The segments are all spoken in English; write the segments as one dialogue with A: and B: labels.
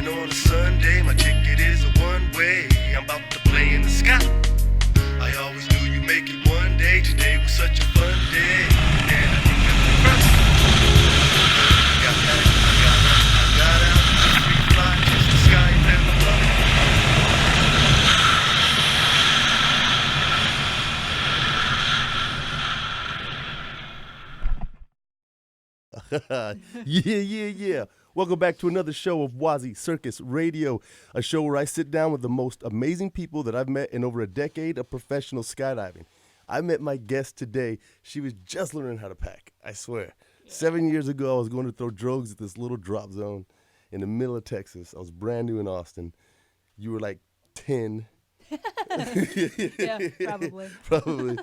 A: on a Sunday, my ticket is a one-way. I'm about to play in the sky. I always knew you'd make it one day. Today was such a fun day. And I think I'm the first. Got back, I got out, free fly, just the sky and my love.
B: Yeah. Welcome back to another show of WazzyCircus Radio, a show where I sit down with the most amazing people that I've met in over a decade of professional skydiving. I met my guest today. She was just learning how to pack, I swear. Yeah. 7 years ago, I was going to throw drogues at this little drop zone in the middle of Texas. I was brand new in Austin. You were like 10.
C: Yeah, probably.
B: Probably.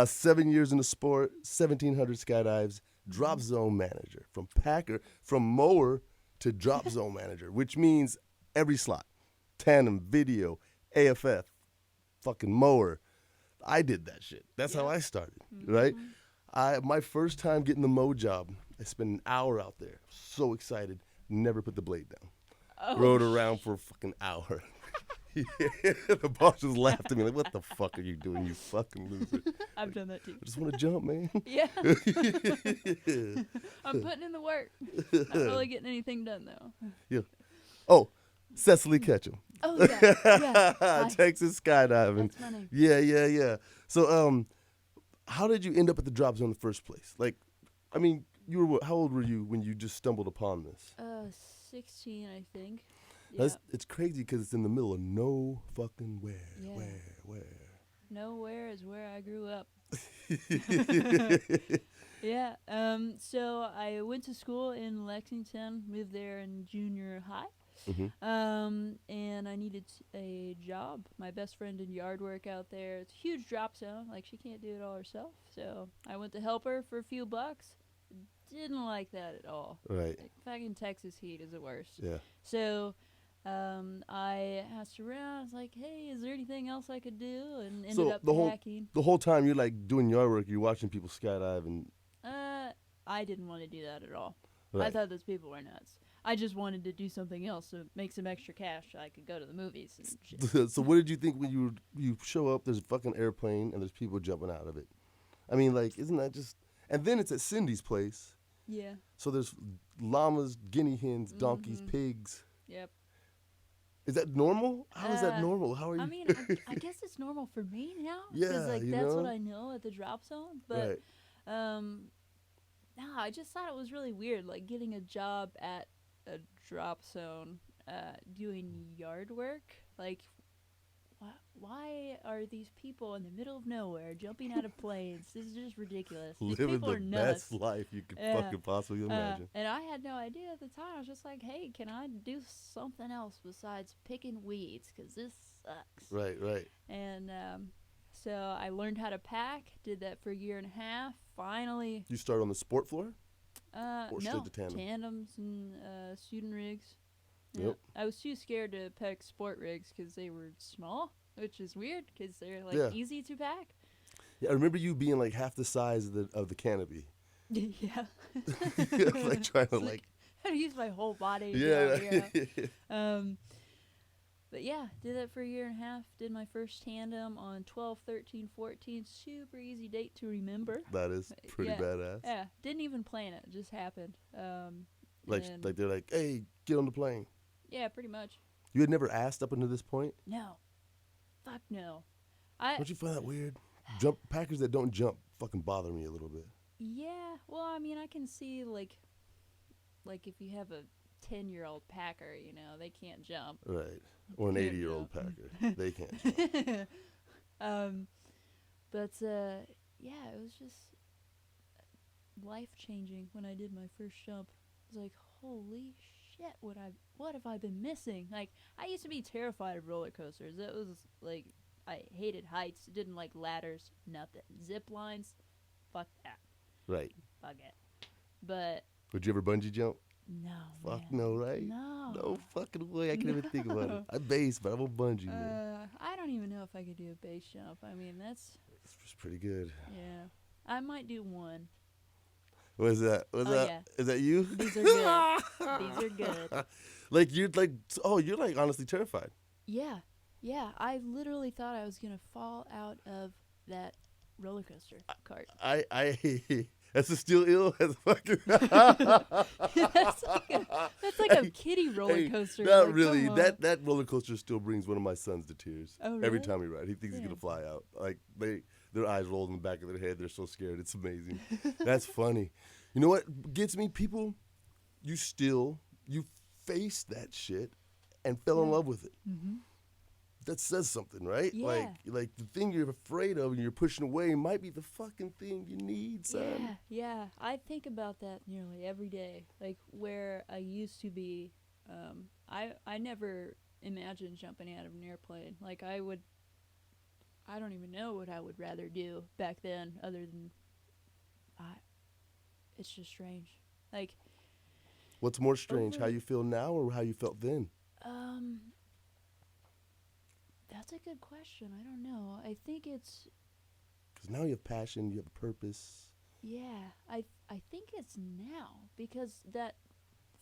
B: 7 years in the sport, 1,700 skydives. Drop zone manager, from mower to drop zone manager, which means every slot, tandem, video, AFF, fucking mower. I did that shit. That's how I started, right? My first time getting the mow job, I spent an hour out there, so excited, never put the blade down. Rode around for a fucking hour. The boss just laughed at me like, what the fuck are you doing, you fucking loser?
C: I've done that too.
B: I just want to jump, man.
C: Yeah. I'm putting in the work. Not really getting anything done, though.
B: Yeah. Oh, Cecily Ketchum.
C: Oh, yeah.
B: Texas Skydiving.
C: That's funny.
B: Yeah. So, how did you end up at the drop zone in the first place? Like, I mean, how old were you when you just stumbled upon this?
C: 16, I think.
B: It's crazy because it's in the middle of no fucking where.
C: Yeah.
B: Where?
C: Nowhere is where I grew up. Yeah. So I went to school in Lexington, moved there in junior high. And I needed a job. My best friend did yard work out there. It's a huge drop zone. Like, she can't do it all herself. So I went to help her for a few bucks. Didn't like that at all.
B: Right.
C: Like, fucking Texas heat is the worst.
B: Yeah.
C: So I asked around. I was like, hey, is there anything else I could do? And ended up packing.
B: The whole time you're like doing yard work, you're watching people skydive and...
C: I didn't want to do that at all.
B: Right.
C: I thought those people were nuts. I just wanted to do something else to make some extra cash so I could go to the movies and shit.
B: So what did you think when you show up, there's a fucking airplane and there's people jumping out of it? I mean, like, isn't that just... And then it's at Cindy's place.
C: Yeah.
B: So there's llamas, guinea hens, donkeys, pigs.
C: Yep.
B: Is that normal? How is that normal? How are you?
C: I mean, I guess it's normal for me now.
B: Yeah,
C: Because, like,
B: you
C: that's
B: know?
C: what I know at the drop zone. But, no, I just thought it was really weird, like, getting a job at a drop zone doing yard work. Like, why are these people in the middle of nowhere jumping out of planes? This is just ridiculous. These
B: Living
C: people
B: the
C: are nuts.
B: best life you could fucking possibly imagine.
C: And I had no idea at the time. I was just like, hey, can I do something else besides picking weeds? Because this sucks.
B: Right.
C: And so I learned how to pack, did that for a year and a half. Finally.
B: You start on the sport floor?
C: Or
B: straight to tandem?
C: Tandems and student rigs.
B: Yep.
C: I was too scared to pack sport rigs because they were small, which is weird because they're easy to pack.
B: Yeah, I remember you being like half the size of the canopy.
C: Yeah.
B: Like trying to like.
C: I had to use my whole body. But yeah, did that for a year and a half. Did my first tandem on 12, 13, 14. Super easy date to remember.
B: That is pretty badass.
C: Yeah, didn't even plan it. It just happened.
B: Like they're like, hey, get on the plane.
C: Yeah, pretty much.
B: You had never asked up until this point?
C: No. Fuck no.
B: Don't you find that weird? Packers that don't jump fucking bother me a little bit.
C: Yeah, well, I mean, I can see, like if you have a 10-year-old packer, you know, they can't jump.
B: Right. Or an 80-year-old packer. They can't jump.
C: But, yeah, it was just life-changing when I did my first jump. I was like, holy shit, what have I been missing? Like, I used to be terrified of roller coasters. It was, like, I hated heights, didn't like ladders, nothing. Zip lines, fuck that.
B: Right.
C: Fuck it. But...
B: Would you ever bungee jump?
C: No,
B: Fuck
C: man.
B: No, right? No fucking way. I can't even think about it. I base, but I won't bungee, man.
C: I don't even know if I could do a base jump. I mean, that's
B: pretty good.
C: Yeah. I might do one.
B: What is that?
C: Yeah.
B: Is that you?
C: These are good. These are good.
B: You're like honestly terrified.
C: Yeah. Yeah. I literally thought I was going to fall out of that roller coaster cart.
B: That's a still ill as fucking.
C: That's like a kiddie roller coaster.
B: Not
C: like,
B: really.
C: come on.
B: That roller coaster still brings one of my sons to tears.
C: Oh,
B: Every
C: really?
B: time he rides, he thinks he's gonna fly out. Like their eyes roll in the back of their head. They're so scared. It's amazing. That's funny. You know what gets me? People, you faced that shit and fell in love with it.
C: Mm-hmm.
B: That says something, right?
C: Yeah.
B: Like the thing you're afraid of and you're pushing away might be the fucking thing you need, son.
C: Yeah. I think about that nearly every day. Like where I used to be, I never imagined jumping out of an airplane. Like I don't even know what I would rather do back then, other than, it's just strange. Like,
B: What's more strange, how you feel now or how you felt then?
C: That's a good question. I don't know. I think it's,
B: Because now you have passion, you have a purpose.
C: yeah, I think it's now, because that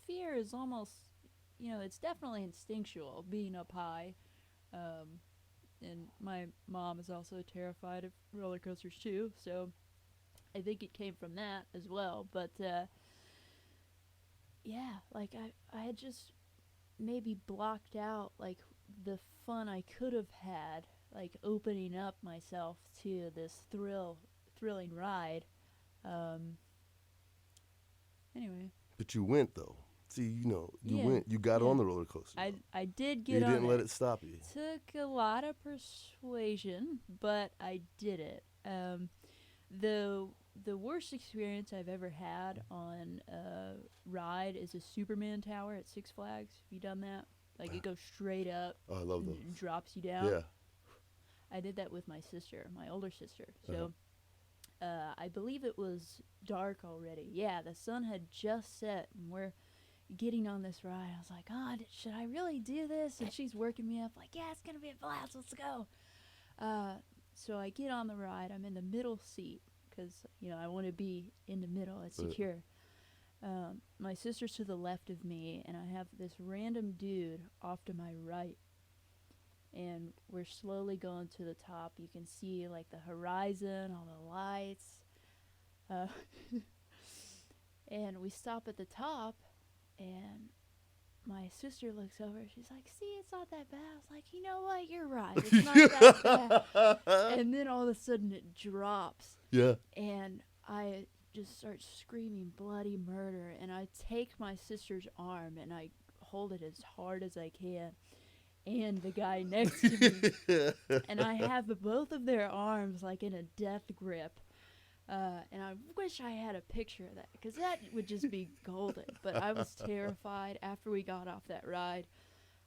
C: fear is almost, it's definitely instinctual, being up high. And my mom is also terrified of roller coasters too, so I think it came from that as well. But yeah, like I had just maybe blocked out like the fun I could have had, like opening up myself to this thrilling ride. Anyway.
B: But you went though. See, you
C: Yeah,
B: went. You got on the roller coaster.
C: I did
B: You
C: get on it.
B: didn't let it stop you.
C: Took a lot of persuasion, but I did it. The worst experience I've ever had on a ride is a Superman tower at Six Flags. Have you done that? Like it goes straight up.
B: Oh, I love those.
C: And drops you down.
B: Yeah.
C: I did that with my sister, my older sister. So I believe it was dark already. Yeah, the sun had just set, and we're getting on this ride. I was like, oh, should I really do this? And she's working me up like, yeah, it's going to be a blast. Let's go. So I get on the ride. I'm in the middle seat because, I want to be in the middle. It's secure. My sister's to the left of me, and I have this random dude off to my right. And we're slowly going to the top. You can see, like, the horizon, all the lights. And we stop at the top, and my sister looks over. She's like, see, it's not that bad. I was like, you know what? You're right. It's not that bad. And then all of a sudden it drops.
B: Yeah.
C: And I just start screaming bloody murder. And I take my sister's arm, and I hold it as hard as I can. And the guy next to me. And I have both of their arms, like, in a death grip. And I wish I had a picture of that, because that would just be golden. But I was terrified. After we got off that ride,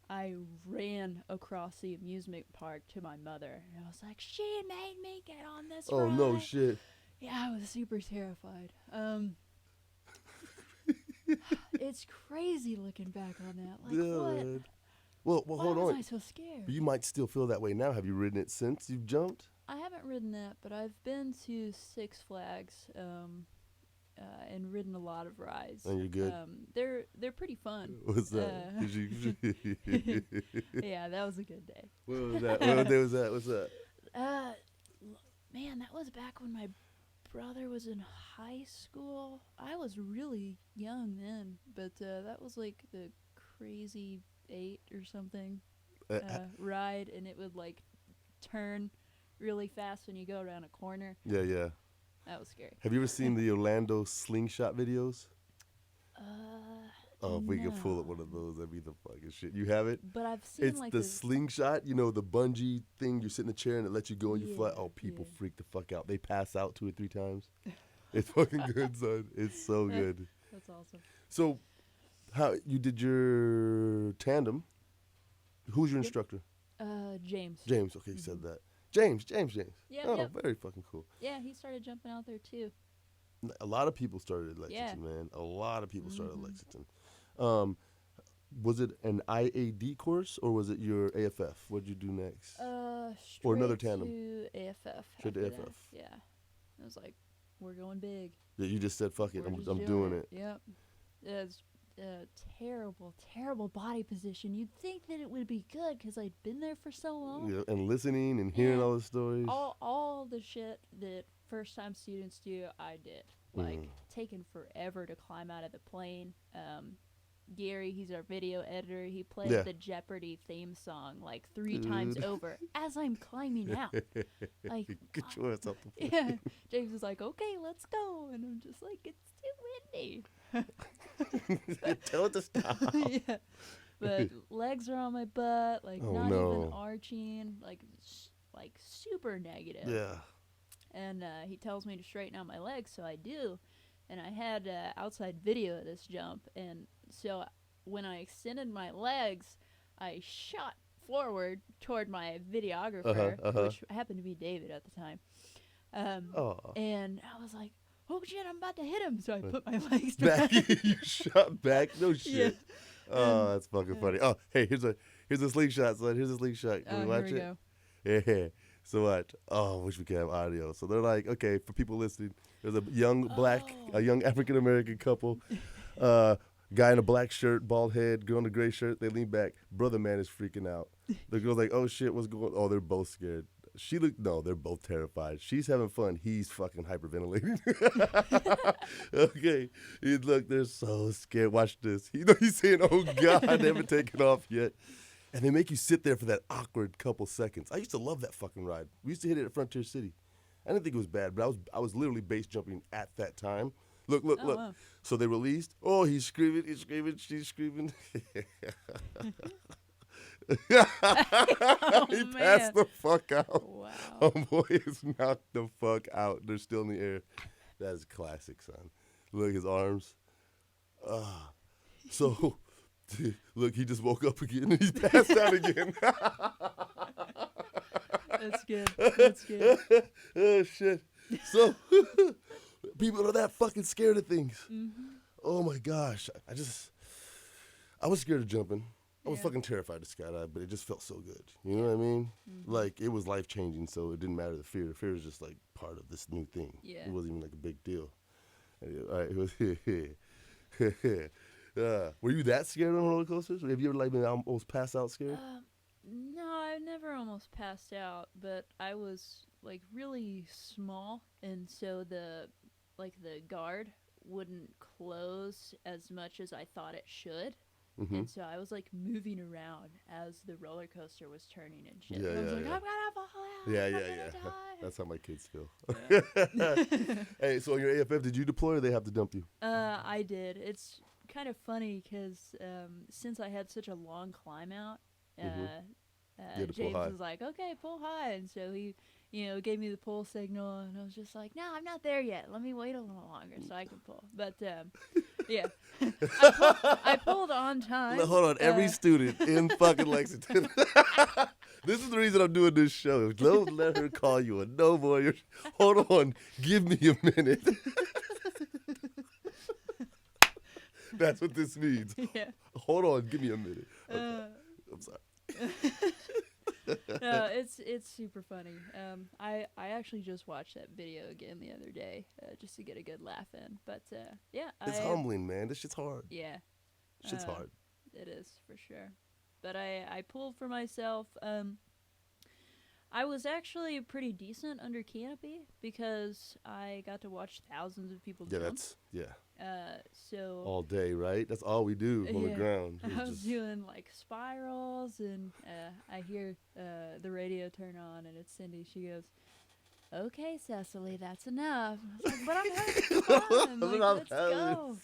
C: I ran across the amusement park to my mother. And I was like, she made me get on this ride.
B: Oh, no shit.
C: Yeah, I was super terrified. It's crazy looking back on that. Like,
B: Dude.
C: what?
B: Well,
C: Why
B: hold
C: was
B: on.
C: I so scared?
B: You might still feel that way now. Have you ridden it since you've jumped?
C: I haven't ridden that, but I've been to Six Flags and ridden a lot of rides.
B: And you're good?
C: They're pretty fun.
B: What's that?
C: Yeah, that was a good day.
B: What was that? What day was that? What's that?
C: Man, that was back when my brother was in high school. I was really young then, but that was like the Crazy 8 or something ride, and it would like turn really fast when you go around a corner.
B: Yeah.
C: That was scary.
B: Have you ever seen the Orlando slingshot videos? Oh, if we could pull up one of those, that'd be the fucking shit. You have it?
C: But I've seen
B: It's
C: like
B: the slingshot, the bungee thing. You sit in the chair and it lets you go and you fly. Oh, people
C: yeah.
B: freak the fuck out. They pass out 2 or 3 times. It's fucking good, son. It's so good.
C: That's awesome.
B: So, how you did your tandem? Who's your instructor?
C: James.
B: James. Okay, you said that. James.
C: Yeah.
B: Oh,
C: yeah.
B: very fucking cool.
C: Yeah, he started jumping out there too.
B: A lot of people started at Lexington, man. A lot of people started at Lexington. Was it an IAD course or was it your AFF? What did you do next?
C: Straight
B: Or another tandem?
C: to AFF.
B: Straight to
C: after
B: AFF.
C: that. Yeah. It was like we're going big.
B: Yeah, you just said, fuck it,
C: We're
B: I'm
C: just
B: doing it.
C: Yep. It's a terrible body position. You'd think that it would be good because I'd been there for so long.
B: Yeah, and listening and hearing
C: Yeah.
B: all the stories.
C: All the shit that first-time students do, I did. Like, taking forever to climb out of the plane. Gary, he's our video editor. He played the Jeopardy theme song like 3 times over as I'm climbing out. Like,
B: get your ass off the plane.
C: yeah. James was like, "Okay, let's go," and I'm just like, "It's too windy."
B: Tell it to stop.
C: Yeah, but legs are on my butt, like not even arching, like super negative.
B: Yeah.
C: And he tells me to straighten out my legs, so I do. And I had outside video of this jump, and so when I extended my legs, I shot forward toward my videographer, which happened to be David at the time. And I was like, "Oh shit, I'm about to hit him!" So I put my legs back.
B: You shot back? No shit.
C: Yeah.
B: Oh, that's fucking funny. Oh, hey, here's a slingshot, son. Here's a slingshot. Can we watch
C: here we
B: it?
C: go.
B: Yeah. So what? Oh, I wish we could have audio. So they're like, okay, for people listening, there's a young young African American couple, guy in a black shirt, bald head, girl in a gray shirt. They lean back. Brother man is freaking out. The girl's like, oh shit, what's going on? Oh, they're both scared. They're both terrified. She's having fun. He's fucking hyperventilating. Okay. Look, they're so scared. Watch this. He's saying, oh God, they haven't taken off yet. And they make you sit there for that awkward couple seconds. I used to love that fucking ride. We used to hit it at Frontier City. I didn't think it was bad, but I was literally base jumping at that time. Look.
C: Wow.
B: So they released. Oh, he's screaming, she's screaming. He passed the fuck out.
C: Wow.
B: Homeboy is knocked the fuck out. They're still in the air. That is classic, son. Look, his arms. So, look, he just woke up again and he passed out again.
C: That's good. That's good.
B: Oh, shit. So, people are that fucking scared of things.
C: Mm-hmm.
B: Oh, my gosh. I was scared of jumping. I was
C: Yeah.
B: fucking terrified to skydive, but it just felt so good. You know what I mean?
C: Mm-hmm.
B: Like, it was life-changing, so it didn't matter the fear. The fear was just, like, part of this new thing.
C: Yeah.
B: It wasn't even, like, a big deal. All right, it was were you that scared on roller coasters? Have you ever, like, been almost passed out scared?
C: No, I never almost passed out, but I was like really small, and so the guard wouldn't close as much as I thought it should.
B: Mm-hmm.
C: And so I was like moving around as the roller coaster was turning and shit.
B: Yeah,
C: and I was
B: yeah,
C: like,
B: yeah.
C: I'm gonna fall out.
B: Yeah.
C: I'm gonna die.
B: That's how my kids feel.
C: Yeah.
B: Hey, so on your AFF, did you deploy or they have to dump you?
C: I did. It's kind of funny because since I had such a long climb out,
B: You had to pull
C: James
B: high.
C: was like, "Okay, pull high," and so he, gave me the pull signal, and I was just like, "No, I'm not there yet. Let me wait a little longer so I can pull." But yeah, I pulled on time.
B: Hold on, every student in fucking Lexington. This is the reason I'm doing this show. Don't let her call you a no boy. Hold on, give me a minute. That's what this means.
C: Yeah.
B: Hold on, give me a minute. Okay. I'm sorry.
C: No, it's super funny. I actually just watched that video again the other day just to get a good laugh in. But yeah,
B: It's humbling, man. This shit's hard.
C: Yeah,
B: Shit's hard.
C: it is for sure. But I pulled for myself. I was actually pretty decent under canopy because I got to watch thousands of people jump. So
B: All day, right? That's all we do on the
C: Yeah.
B: ground.
C: I was doing like spirals, and I hear the radio turn on, and it's Cindy. She goes, "Okay, Cecily, that's enough." I was like, "But I'm having fun. Like, let's go."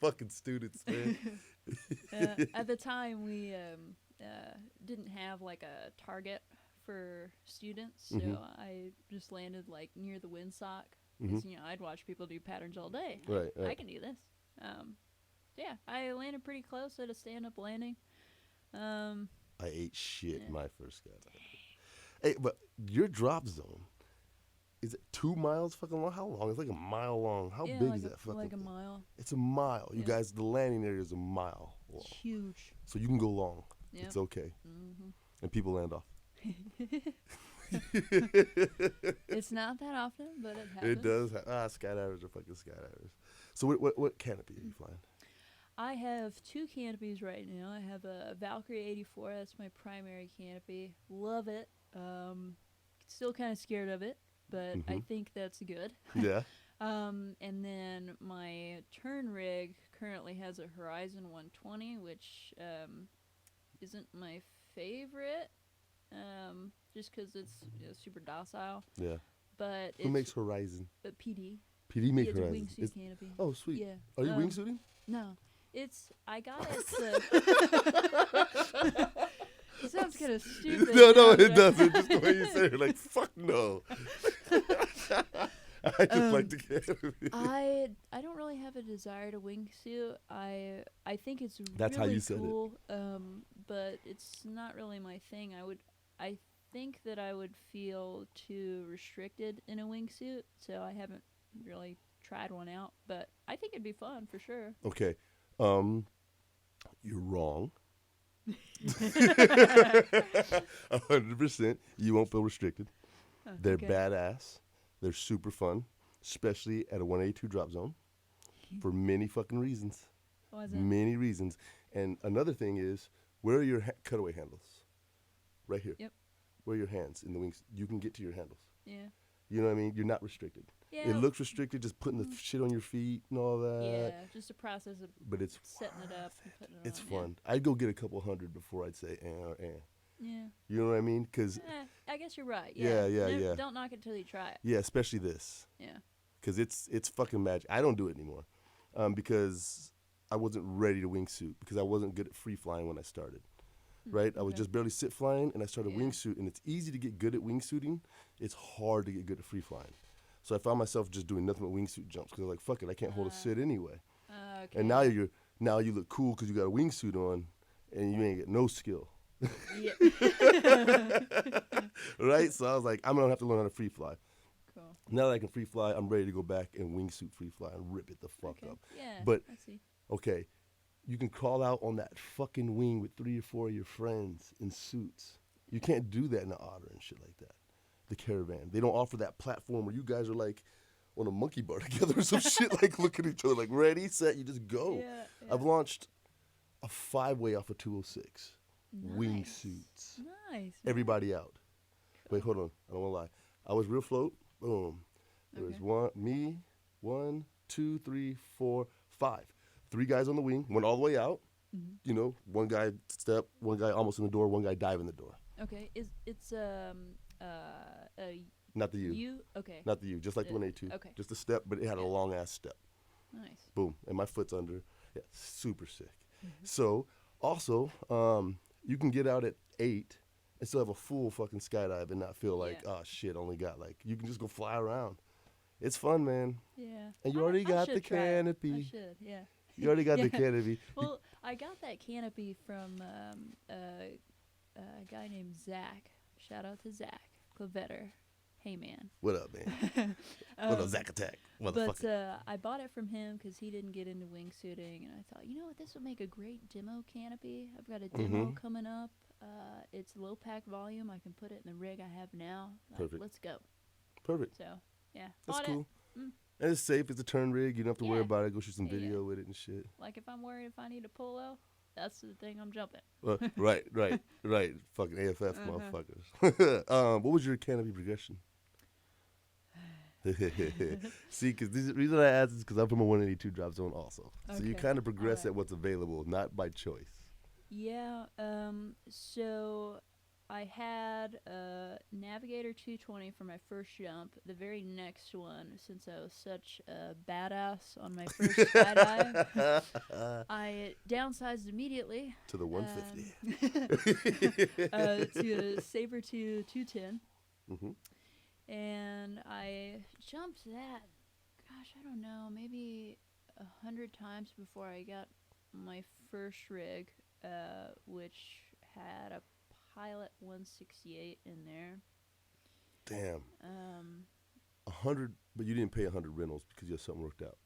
B: Fucking students, man.
C: At the time, we didn't have like a target for students, so I just landed like near the windsock. Because, I'd watch people do patterns all day.
B: Right.
C: I can do this. Yeah, I landed pretty close at a stand-up landing.
B: I ate shit my first skydive. Hey, but your drop zone, is it 2 miles fucking long? How long? It's like a mile long. How big is that fucking
C: like a
B: thing?
C: mile.
B: It's a mile. You
C: Yeah.
B: guys, the landing area is a mile long.
C: It's huge.
B: So you can go long.
C: Yep.
B: It's okay.
C: Mm-hmm.
B: And people land off.
C: It's not that often, but it happens.
B: It does. Skydivers are fucking skydivers. So what canopy are you flying?
C: I have 2 canopies right now. I have a Valkyrie 84. That's my primary canopy. Love it. Still kind of scared of it, but I think that's good.
B: Yeah.
C: And then my turn rig currently has a Horizon 120, which isn't my favorite, just because it's super docile.
B: Yeah.
C: But
B: Who makes Horizon?
C: PD.
B: PD makes
C: It's a
B: Horizon.
C: wingsuit canopy.
B: Oh, sweet.
C: Yeah.
B: Are you wingsuiting?
C: No. I got it. It sounds kind of stupid.
B: No, it doesn't. Just the way you say it, like, fuck no. I just like the canopy.
C: I don't really have a desire to wingsuit. I think it's
B: That's
C: really
B: how you said
C: cool. But it's not really my thing. I think that I would feel too restricted in a wingsuit, so I haven't really tried one out. But I think it'd be fun for sure.
B: Okay. You're wrong. 100%. You won't feel restricted. They're
C: Okay.
B: badass. They're super fun, especially at a 182 drop zone for many fucking reasons.
C: Why is it?
B: Many reasons. And another thing is, where are your cutaway handles? Right here.
C: Yep.
B: Where are your hands in the wings? You can get to your handles.
C: Yeah.
B: You know what I mean? You're not restricted.
C: Yeah.
B: It looks restricted, just putting the shit on your feet and all that.
C: Yeah, just a process of
B: But it's
C: setting it up and putting it
B: it's
C: on.
B: fun. I'd go get a couple hundred before I'd say or
C: Yeah.
B: You know what I mean? Because
C: I guess you're right.
B: Yeah,
C: Yeah.
B: yeah.
C: Don't knock it till you try it.
B: yeah, especially this.
C: Yeah.
B: Because it's fucking magic. I don't do it anymore because I wasn't ready to wingsuit because I wasn't good at free flying when I started. Right? I was
C: Okay.
B: just barely sit flying, and I started
C: Yeah.
B: wingsuit, and it's easy to get good at wingsuiting. It's hard to get good at free flying. So I found myself just doing nothing but wingsuit jumps because I was like, fuck it, I can't hold a sit anyway.
C: Okay.
B: And now you look cool because you got a wingsuit on, and you ain't get no skill.
C: Yeah.
B: Right? So I was like, I'm gonna have to learn how to free fly.
C: Cool.
B: Now that I can free fly, I'm ready to go back and wingsuit free fly and rip it the fuck
C: Okay.
B: up.
C: Yeah.
B: But
C: I see.
B: okay, you can crawl out on that fucking wing with 3 or 4 of your friends in suits. You can't do that in the Otter and shit like that. The Caravan. They don't offer that platform where you guys are like on a monkey bar together or some shit, like look at each other like ready, set, you just go.
C: Yeah, yeah.
B: I've launched a 5-way off of 206.
C: Nice.
B: Wingsuits.
C: Nice.
B: Everybody out. Wait, hold on. I don't want to lie. I was real float. Boom. There was
C: Okay.
B: 1, 2, 3, 4, 5. 3 guys on the wing, went all the way out.
C: Mm-hmm.
B: You know, one guy step, one guy almost in the door, one guy dive in the door.
C: Okay. It's a
B: Not the U.
C: U. Okay.
B: Not the U. Just like the 182.
C: Okay.
B: Just a step, but it had a
C: Yeah.
B: long ass step.
C: Nice.
B: Boom. And my foot's under. Yeah, super sick.
C: Mm-hmm.
B: So, also, you can get out at 8 and still have a full fucking skydive and not feel like,
C: Yeah.
B: oh shit, only got like, you can just go fly around. It's fun, man.
C: Yeah.
B: And you already got
C: should
B: the
C: try it. I
B: canopy.
C: should. Yeah.
B: You already got the
C: Yeah.
B: canopy.
C: Well, I got that canopy from a guy named Zach. Shout out to Zach Clavetter. Hey, man.
B: What up, man? What up, Zack Attack? Motherfucker.
C: But I bought it from him because he didn't get into wingsuiting, and I thought, you know what, this would make a great demo canopy. I've got a demo coming up. It's low pack volume. I can put it in the rig I have now. Like,
B: Perfect.
C: let's go.
B: Perfect.
C: So, yeah.
B: That's
C: bought
B: cool.
C: It.
B: And it's safe. It's a turn rig. You don't have to worry
C: Yeah.
B: about it. Go shoot some
C: Yeah,
B: video with it and shit.
C: Like, if I'm worried if I need a polo, that's the thing I'm jumping.
B: Right. Fucking AFF motherfuckers. What was your canopy progression? See, because the reason I asked is because I'm from a 182 drop zone also. So you
C: Okay.
B: kind of progress
C: Alright.
B: at what's available, not by choice.
C: Yeah, so I had a Navigator 220 for my first jump. The very next one, since I was such a badass on my first skydive, I downsized immediately.
B: To the 150.
C: To a Saber-Tooth 210.
B: Mm-hmm.
C: And I jumped that, gosh, I don't know, maybe 100 times before I got my first rig, which had a Pilot 168 in there.
B: Damn. 100, but you didn't pay 100 rentals because you had something worked out.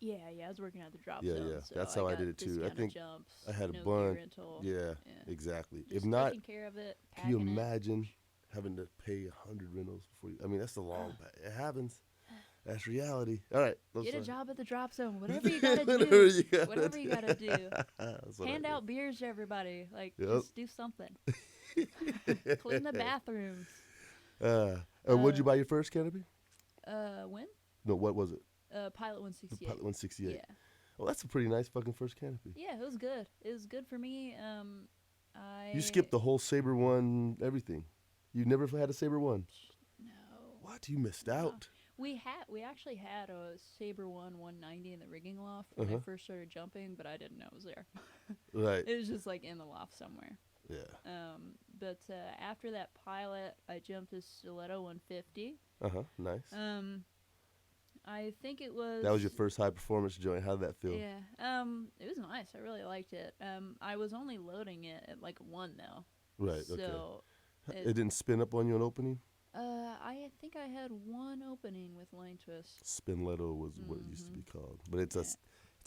C: Yeah, I was working at the drop
B: Yeah,
C: zone.
B: yeah.
C: So
B: That's how I
C: got
B: did it too. I
C: discounted
B: think
C: jumps,
B: I had a
C: no gear
B: bunch.
C: rental.
B: Yeah,
C: Yeah.
B: exactly.
C: Just
B: If not,
C: taking care of it,
B: can you
C: packing it.
B: imagine having to pay 100 rentals before you. I mean, that's the long. It happens. That's reality. All right.
C: Get a job at the drop zone. Whatever you gotta
B: Whatever
C: do.
B: you gotta
C: Whatever you gotta do.
B: That's what I
C: Hand
B: do.
C: out beers to everybody. Like,
B: Yep.
C: just do something. Clean the bathrooms.
B: And what'd you buy your first canopy?
C: When?
B: No, what was it?
C: Pilot
B: The
C: 168.
B: Pilot 168.
C: Yeah.
B: Well, that's a pretty nice fucking first canopy.
C: Yeah, it was good. It was good for me.
B: You skipped the whole Sabre one, everything. You never had a Sabre one.
C: No.
B: What? You missed out.
C: We actually had a Sabre 190 in the rigging loft when I first started jumping, but I didn't know it was there.
B: Right.
C: It was just like in the loft somewhere.
B: Yeah.
C: But after that Pilot, I jumped a Stiletto 150.
B: Nice.
C: I think it was.
B: That was your first high performance joint. How did that feel?
C: Yeah. It was nice. I really liked it. I was only loading it at like 1 though.
B: Right.
C: So
B: Okay. It didn't spin up on you an opening.
C: I think I had 1 opening with line twist.
B: Spinletto was what it used to be called, but it's a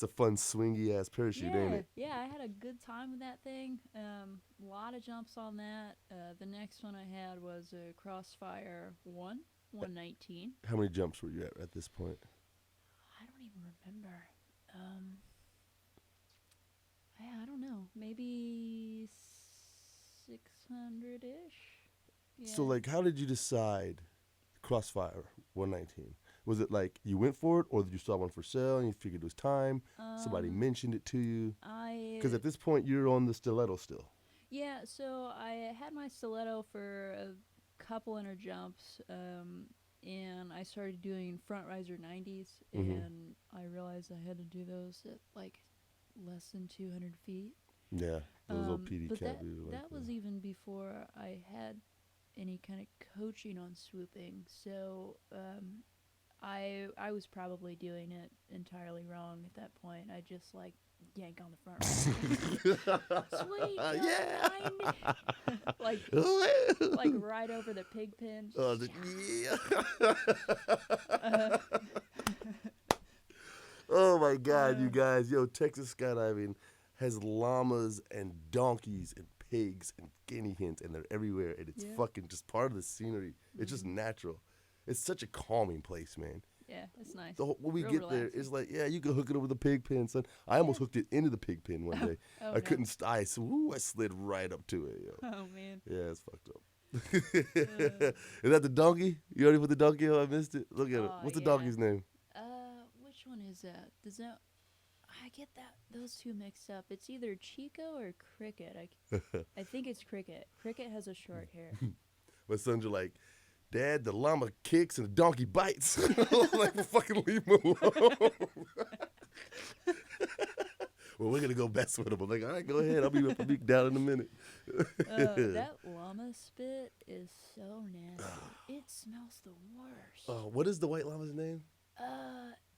B: fun swingy ass parachute, ain't it?
C: Yeah, I had a good time with that thing. A lot of jumps on that. The next one I had was a Crossfire 119.
B: How many jumps were you at this point?
C: I don't even remember. I don't know. Maybe 600-ish. Yeah.
B: So, like, how did you decide Crossfire 119? Was it like you went for it, or you saw one for sale and you figured it was time? Somebody mentioned it to you? Because at this point, you're on the Stiletto still.
C: Yeah, so I had my Stiletto for a couple inner jumps, and I started doing front riser 90s, and I realized I had to do those at like less than 200 feet.
B: Yeah, those old PD
C: but
B: can't do like
C: that was even before I had any kind of coaching on swooping. So I was probably doing it entirely wrong at that point. I just like yank on the front. Sweet,
B: yeah.
C: like right over the pig pen.
B: Oh, yeah. Oh my God, you guys! Yo, Texas Skydiving has llamas and donkeys and pigs and guinea hens, and they're everywhere, and it's fucking just part of the scenery. It's just natural. It's such a calming place, man.
C: Yeah, it's nice.
B: When we
C: Real
B: get there, it's like, yeah, you can hook it over the pig pen, son. I almost hooked it into the pig pen one day. I couldn't. I slid right up to it, yo.
C: Oh man.
B: Yeah, it's fucked up. Is that the donkey? You ready for the donkey? Oh, I missed it. Look at it. What's the donkey's name?
C: Which one is that? I get those two mixed up. It's either Chico or Cricket. I think it's Cricket. Cricket has a short hair.
B: My sons are like, Dad, the llama kicks and the donkey bites. I'm like, well, fucking leave him alone. Well, we're gonna go mess with him. I'm like, all right, go ahead. I'll be down in a minute.
C: That llama spit is so nasty. It smells the worst.
B: What is the white llama's name?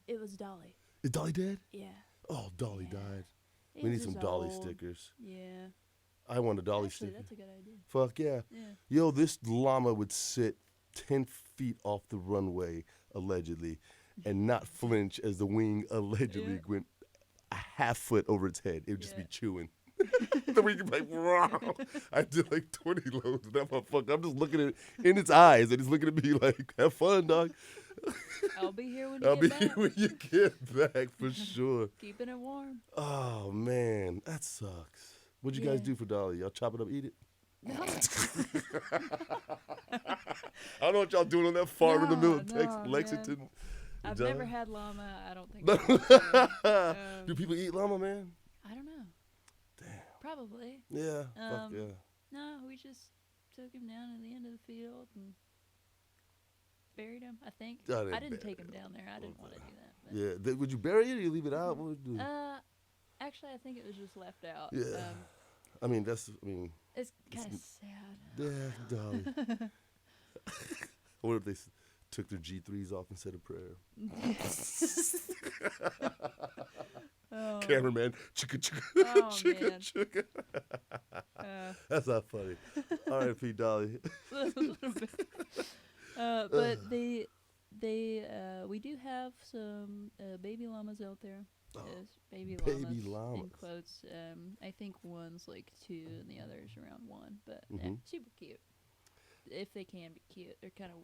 C: It was Dolly.
B: Is Dolly dead?
C: Yeah.
B: Oh, Dolly died.
C: It
B: We
C: was
B: need some
C: just
B: Dolly
C: old.
B: stickers.
C: Yeah.
B: I want a Dolly
C: Actually,
B: sticker.
C: that's a good idea.
B: Fuck yeah. Yo, this llama would sit 10 feet off the runway, allegedly, and not flinch as the wing allegedly went a half foot over its head. It would just be chewing. The wing would be like, wow. I did like 20 loads of that motherfucker. I'm just looking at it in its eyes, and it's looking at me like, have fun, dog.
C: I'll be here when
B: I'll
C: you
B: be
C: get
B: here
C: back.
B: when you get back, for sure.
C: Keeping it warm.
B: Oh, man. That sucks. What'd you guys do for Dolly? Y'all chop it up, eat it?
C: No.
B: I don't know what y'all doing on that farm in the middle of
C: No,
B: Texas,
C: man.
B: Lexington.
C: I've
B: John?
C: never had llama. I don't think.
B: Do people eat llama, man?
C: I don't know.
B: Damn.
C: Probably.
B: Yeah. Fuck yeah.
C: No, we just took him down to the end of the field and buried him. I think. I didn't take him down there. I didn't want to do that. But.
B: Yeah. Would you bury it or you leave it out? What would you do?
C: Actually, I think it was just left out.
B: Yeah.
C: It's kind of sad.
B: Yeah, Dolly. What if they took their G3s off and said a prayer? Cameraman, chicka chicka,
C: Oh,
B: chicka
C: man.
B: chicka. That's not funny. R.I.P. Dolly.
C: But we do have some baby llamas out there. Yes, baby llamas. In quotes. I think one's like 2 and the other's around 1, but super cute. if they can be cute. They're kind of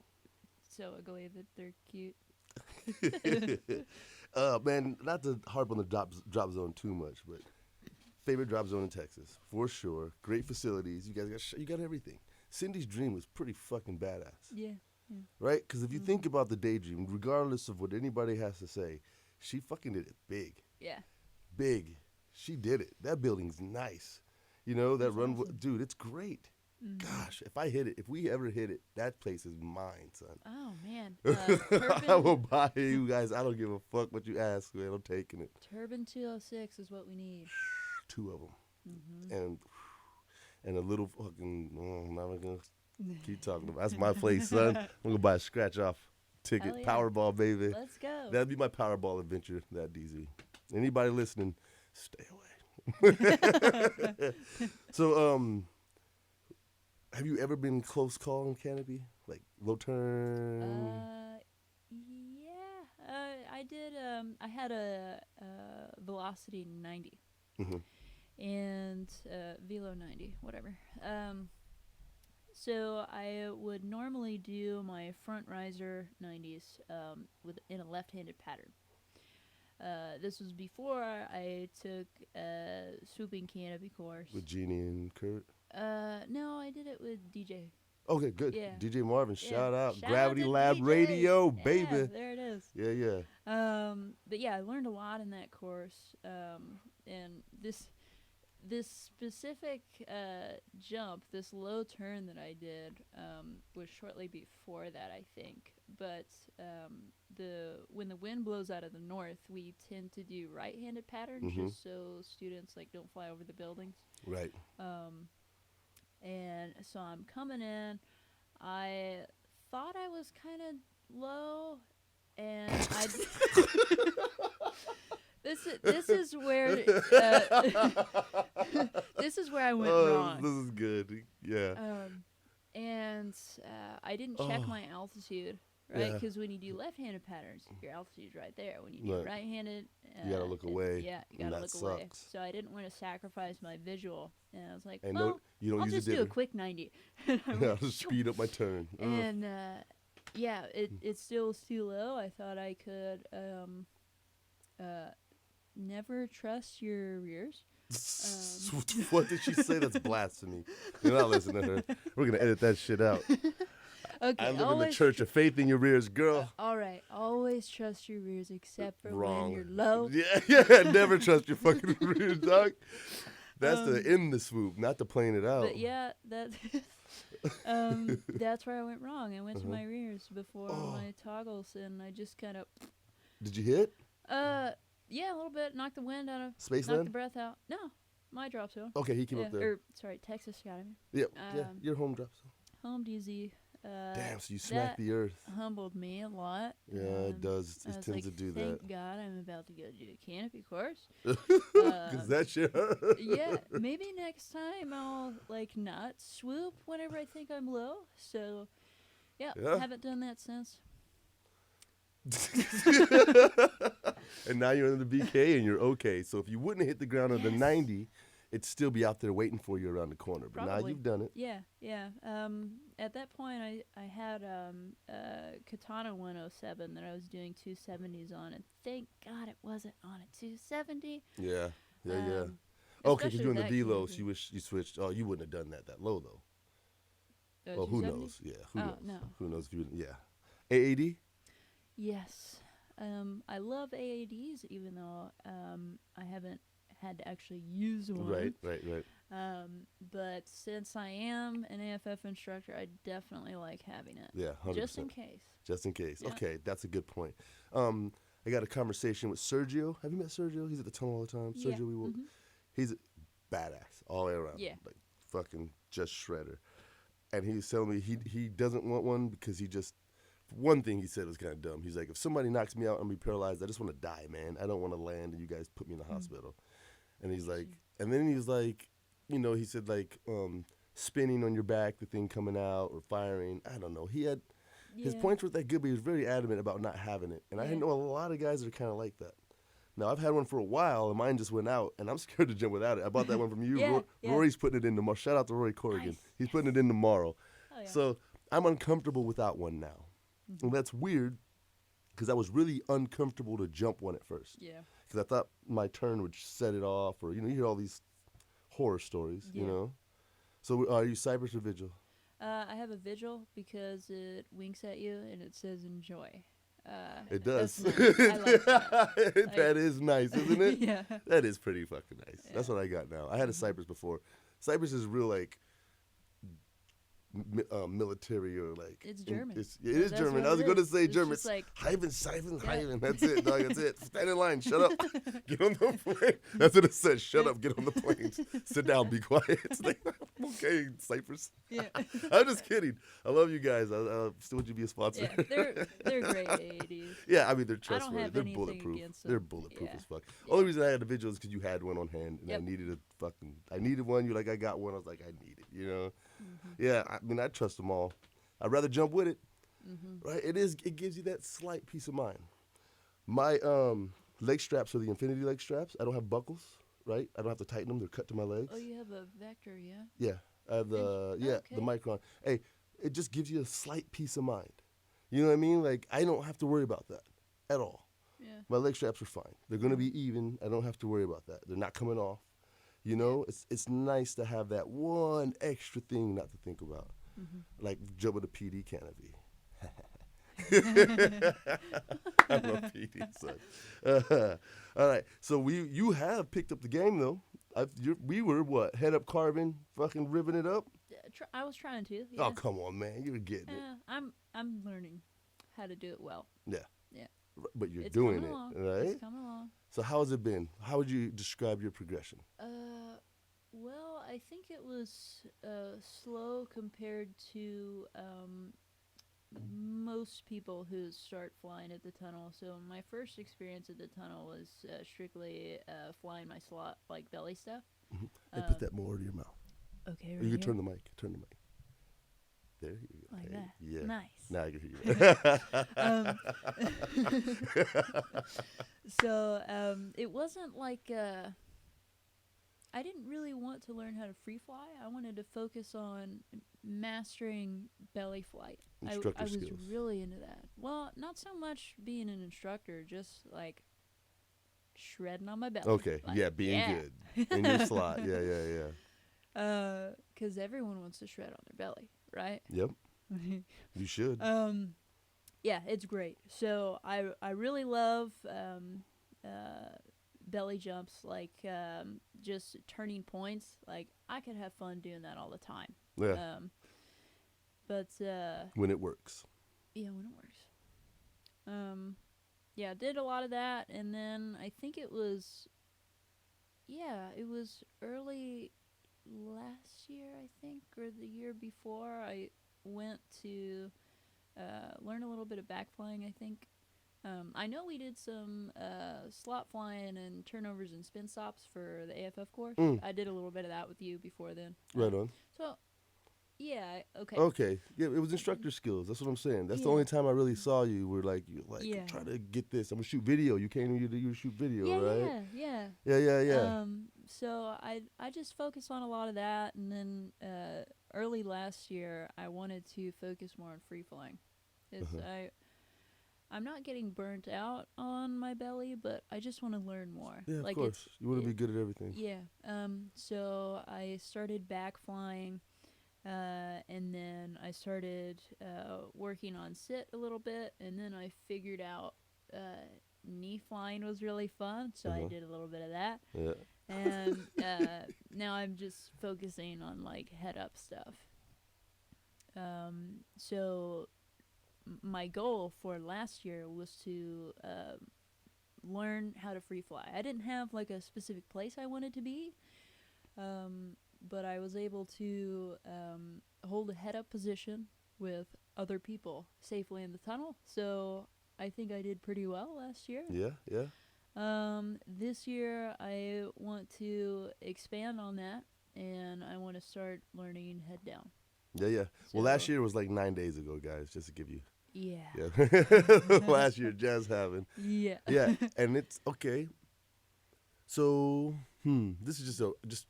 C: so ugly that they're cute.
B: Man, not to harp on the drop zone too much, but favorite drop zone in Texas for sure. Great facilities. You guys got you got everything. Cindy's dream was pretty fucking badass.
C: Yeah.
B: Right? Because if you think about the daydream, regardless of what anybody has to say, she fucking did it big.
C: Yeah.
B: Big. She did it. That building's nice. You know, that
C: That's
B: runway.
C: awesome.
B: Dude, it's great. Gosh, if we ever hit it, that place is mine, son.
C: Oh man.
B: I will buy you guys. I don't give a fuck what you ask, man. I'm taking it.
C: Turbine 206 is what we need.
B: 2 of them. And a little fucking, I'm not going to keep talking about That's my place, son. I'm going to buy a scratch-off ticket.
C: Hell yeah.
B: Powerball, baby.
C: Let's go.
B: That'd be my Powerball adventure, that DZ. Anybody listening, stay away. So, have you ever been close call on canopy? Like low turn?
C: Yeah. I did. I had a Velocity 90 and Velo 90, whatever. So I would normally do my front riser 90s in a left-handed pattern. This was before I took a swooping canopy course.
B: With Jeannie and Kurt?
C: No, I did it with DJ.
B: Okay, good.
C: Yeah.
B: DJ Marvin, shout out.
C: Shout
B: Gravity
C: out to
B: Lab
C: DJ.
B: Radio,
C: Yeah,
B: baby.
C: there it is.
B: Yeah.
C: But yeah, I learned a lot in that course. And this specific jump, this low turn that I did, was shortly before that, I think. But when the wind blows out of the north, we tend to do right-handed patterns just so students don't fly over the buildings.
B: Right.
C: And so I'm coming in. I thought I was kind of low, and I. This is where this is where I went wrong.
B: This is good. Yeah.
C: And I didn't check my altitude, right? Because when you do left-handed patterns, your altitude's right there. When you do right-handed,
B: you gotta look away.
C: Yeah, you gotta look away.
B: Sucks.
C: So I didn't want to sacrifice my visual, and I was like,
B: And
C: well,
B: you don't
C: I'll
B: use
C: just
B: a
C: do a
B: divot.
C: quick 90.
B: I'll just speed up my turn.
C: And yeah, it still was too low. I thought I could never trust your rears.
B: What did she say? That's blasphemy. You're not listening to her. We're gonna edit that shit out.
C: Okay,
B: I live in the church of faith in your rears, girl.
C: All right, always trust your rears except for
B: Wrong.
C: when you're low.
B: Yeah. Never trust your fucking rears, dog. That's the in the swoop, not the playing it out.
C: But yeah, that that's where I went wrong. I went to my rears before my toggles, and I just kind of.
B: Did you hit?
C: Yeah, a little bit. Knocked the wind out of.
B: Spaceland?
C: Knocked the breath out. No, my drop zone.
B: Okay, he came up there.
C: Or sorry, Texas Skydiving.
B: Yeah, your home drop zone.
C: Home DZ.
B: Damn, so you smacked the earth.
C: Humbled me a lot.
B: Yeah, it does.
C: I
B: It
C: was
B: tends to
C: like,
B: do that.
C: Thank God I'm about to go do a canopy course.
B: Because that shit hurt.
C: Yeah, maybe next time I'll not swoop whenever I think I'm low. So, yeah. Haven't done that since.
B: And now you're in the BK and you're okay. So if you wouldn't hit the ground on the 90, it'd still be out there waiting for you around the corner. But now you've done it.
C: Yeah. At that point, I had a Katana 107 that I was doing 270s on, and thank God it wasn't on a 270.
B: Yeah. Okay, because
C: especially
B: you're in the
C: that
B: V-lows,
C: canopy.
B: you switched. Oh, you wouldn't have done that low, though. Well, who
C: 270?
B: knows? Yeah, who knows?
C: No.
B: Who knows if you would, yeah. AAD?
C: Yes. I love AADs, even though I haven't had to actually use one.
B: Right.
C: But since I am an AFF instructor, I definitely like having it.
B: Yeah, 100%.
C: Just in case.
B: Yeah.
C: Yeah.
B: Okay, that's a good point. I got a conversation with Sergio. Have you met Sergio? He's at the tunnel all the time.
C: Yeah.
B: Sergio, he's a badass all the way around.
C: Yeah.
B: Like fucking just shredder. And he was telling me he doesn't want one because he just, one thing he said was kind of dumb. He's like, if somebody knocks me out, I'm going to be paralyzed. I just want to die, man. I don't want to land and you guys put me in the hospital. And he's like, and then he was like, he said spinning on your back, the thing coming out or firing. I don't know. He had, his points weren't that good, but he was very adamant about not having it. And I know a lot of guys that are kind of like that. Now, I've had one for a while, and mine just went out, and I'm scared to jump without it. I bought that one from you. Rory's putting it in tomorrow. Shout out to Rory Corrigan.
C: Nice.
B: He's putting it in tomorrow.
C: Oh, yeah.
B: So, I'm uncomfortable without one now. And that's weird because I was really uncomfortable to jump one at first.
C: Yeah.
B: Because I thought my turn would set it off, or, you hear all these horror stories, So are you Cypress or Vigil?
C: I have a Vigil because it winks at you and it says enjoy.
B: It does.
C: That's nice. I like that.
B: That is nice, isn't it?
C: Yeah.
B: That is pretty fucking nice.
C: Yeah.
B: That's what I got now. I had a Cypress before. Cypress is real, like, military, or like
C: It's German.
B: It is
C: That's
B: German.
C: what
B: I was
C: it
B: going to
C: is.
B: say
C: It's
B: German.
C: just like-
B: Hyven, Siven,
C: Yeah.
B: Hyven. That's it, dog. That's it. Stand in line. Shut up. Get on the plane. That's what it says. Shut up. Get on the plane. Sit down. Be quiet. It's like, okay, Cypress.
C: Yeah.
B: I'm just kidding. I love you guys. Still would you be a sponsor?
C: Yeah, they're great AADs.
B: Yeah, I mean, they're
C: I don't
B: trustworthy.
C: have
B: They're
C: anything
B: bulletproof.
C: against
B: They're
C: them.
B: bulletproof
C: Yeah.
B: as fuck.
C: Yeah.
B: Only reason I had the Vigil is because you had one on hand, and
C: Yep.
B: I needed one. You're like, I got one. I was like, I need it,
C: Mm-hmm.
B: Yeah, I mean, I trust them all. I'd rather jump with it,
C: Mm-hmm.
B: right? It gives you that slight peace of mind. My leg straps are the infinity leg straps. I don't have buckles, right? I don't have to tighten them. They're cut to my legs.
C: Oh, you have a Vector, yeah?
B: Yeah, I have the
C: Okay.
B: Micron. Hey, it just gives you a slight peace of mind. You know what I mean? Like, I don't have to worry about that at all.
C: Yeah.
B: My leg straps are fine. They're gonna be even. I don't have to worry about that. They're not coming off. It's nice to have that one extra thing not to think about, like jumping a PD canopy. I'm a PD son. All right, so you have picked up the game though. We were what, head up carving, fucking ribbing it up.
C: I was trying to. Yeah.
B: Oh come on, man, you were getting it.
C: I'm learning how to do it well.
B: Yeah.
C: Yeah.
B: But you're
C: It's
B: doing
C: coming
B: it,
C: along.
B: right?
C: It's coming along.
B: So how has it been? How would you describe your progression?
C: Well, I think it was slow compared to most people who start flying at the tunnel. So my first experience at the tunnel was strictly flying my slot, like belly stuff.
B: Hey, put that more to your mouth.
C: Okay,
B: Or
C: right
B: you can
C: here.
B: turn the mic. Turn the mic. There you go.
C: Like
B: Hey,
C: that.
B: Yeah.
C: Nice.
B: Now I can hear you.
C: So it wasn't like I didn't really want to learn how to free fly. I wanted to focus on mastering belly flight.
B: Instructor
C: I was
B: skills.
C: really into that. Well, not so much being an instructor, just like shredding on my belly.
B: Okay.
C: Like,
B: Yeah, being
C: yeah.
B: good in your slot. Yeah.
C: 'Cause everyone wants to shred on their belly, right?
B: Yep. You should.
C: Yeah, it's great. So I really love belly jumps, like just turning points. Like I could have fun doing that all the time.
B: Yeah.
C: But
B: When it works.
C: yeah, when it works. Yeah, did a lot of that, and then I think it was early last year, I think, or the year before. I went to learn a little bit of back flying, I think. I know we did some slot flying and turnovers and spin stops for the AFF course. I did a little bit of that with you before then.
B: Right on.
C: So, yeah, okay.
B: Okay. Yeah, it was instructor skills. That's what I'm saying. That's the
C: Yeah.
B: only time I really saw you. Were like,
C: Yeah.
B: I'm trying to get this. I'm gonna shoot video. You came here to shoot video,
C: Yeah,
B: right?
C: yeah.
B: Yeah.
C: So I just focused on a lot of that, and then early last year I wanted to focus more on free flying. I'm not getting burnt out on my belly, but I just want to learn more.
B: Yeah, of
C: like
B: course. You want to be good at everything.
C: Yeah. So I started back flying, and then I started working on sit a little bit, and then I figured out knee flying was really fun, so I did a little bit of that.
B: Yeah.
C: And now I'm just focusing on like head up stuff. So my goal for last year was to learn how to free fly. I didn't have like a specific place I wanted to be, but I was able to hold a head up position with other people safely in the tunnel. So I think I did pretty well last year.
B: Yeah.
C: This year I want to expand on that, and I want to start learning head down.
B: Yeah. Well, last
C: So-
B: year was like 9 days ago, guys, just to give you.
C: Yeah.
B: Yeah. Last year, Jazz having.
C: Yeah.
B: Yeah, and it's okay. So, this is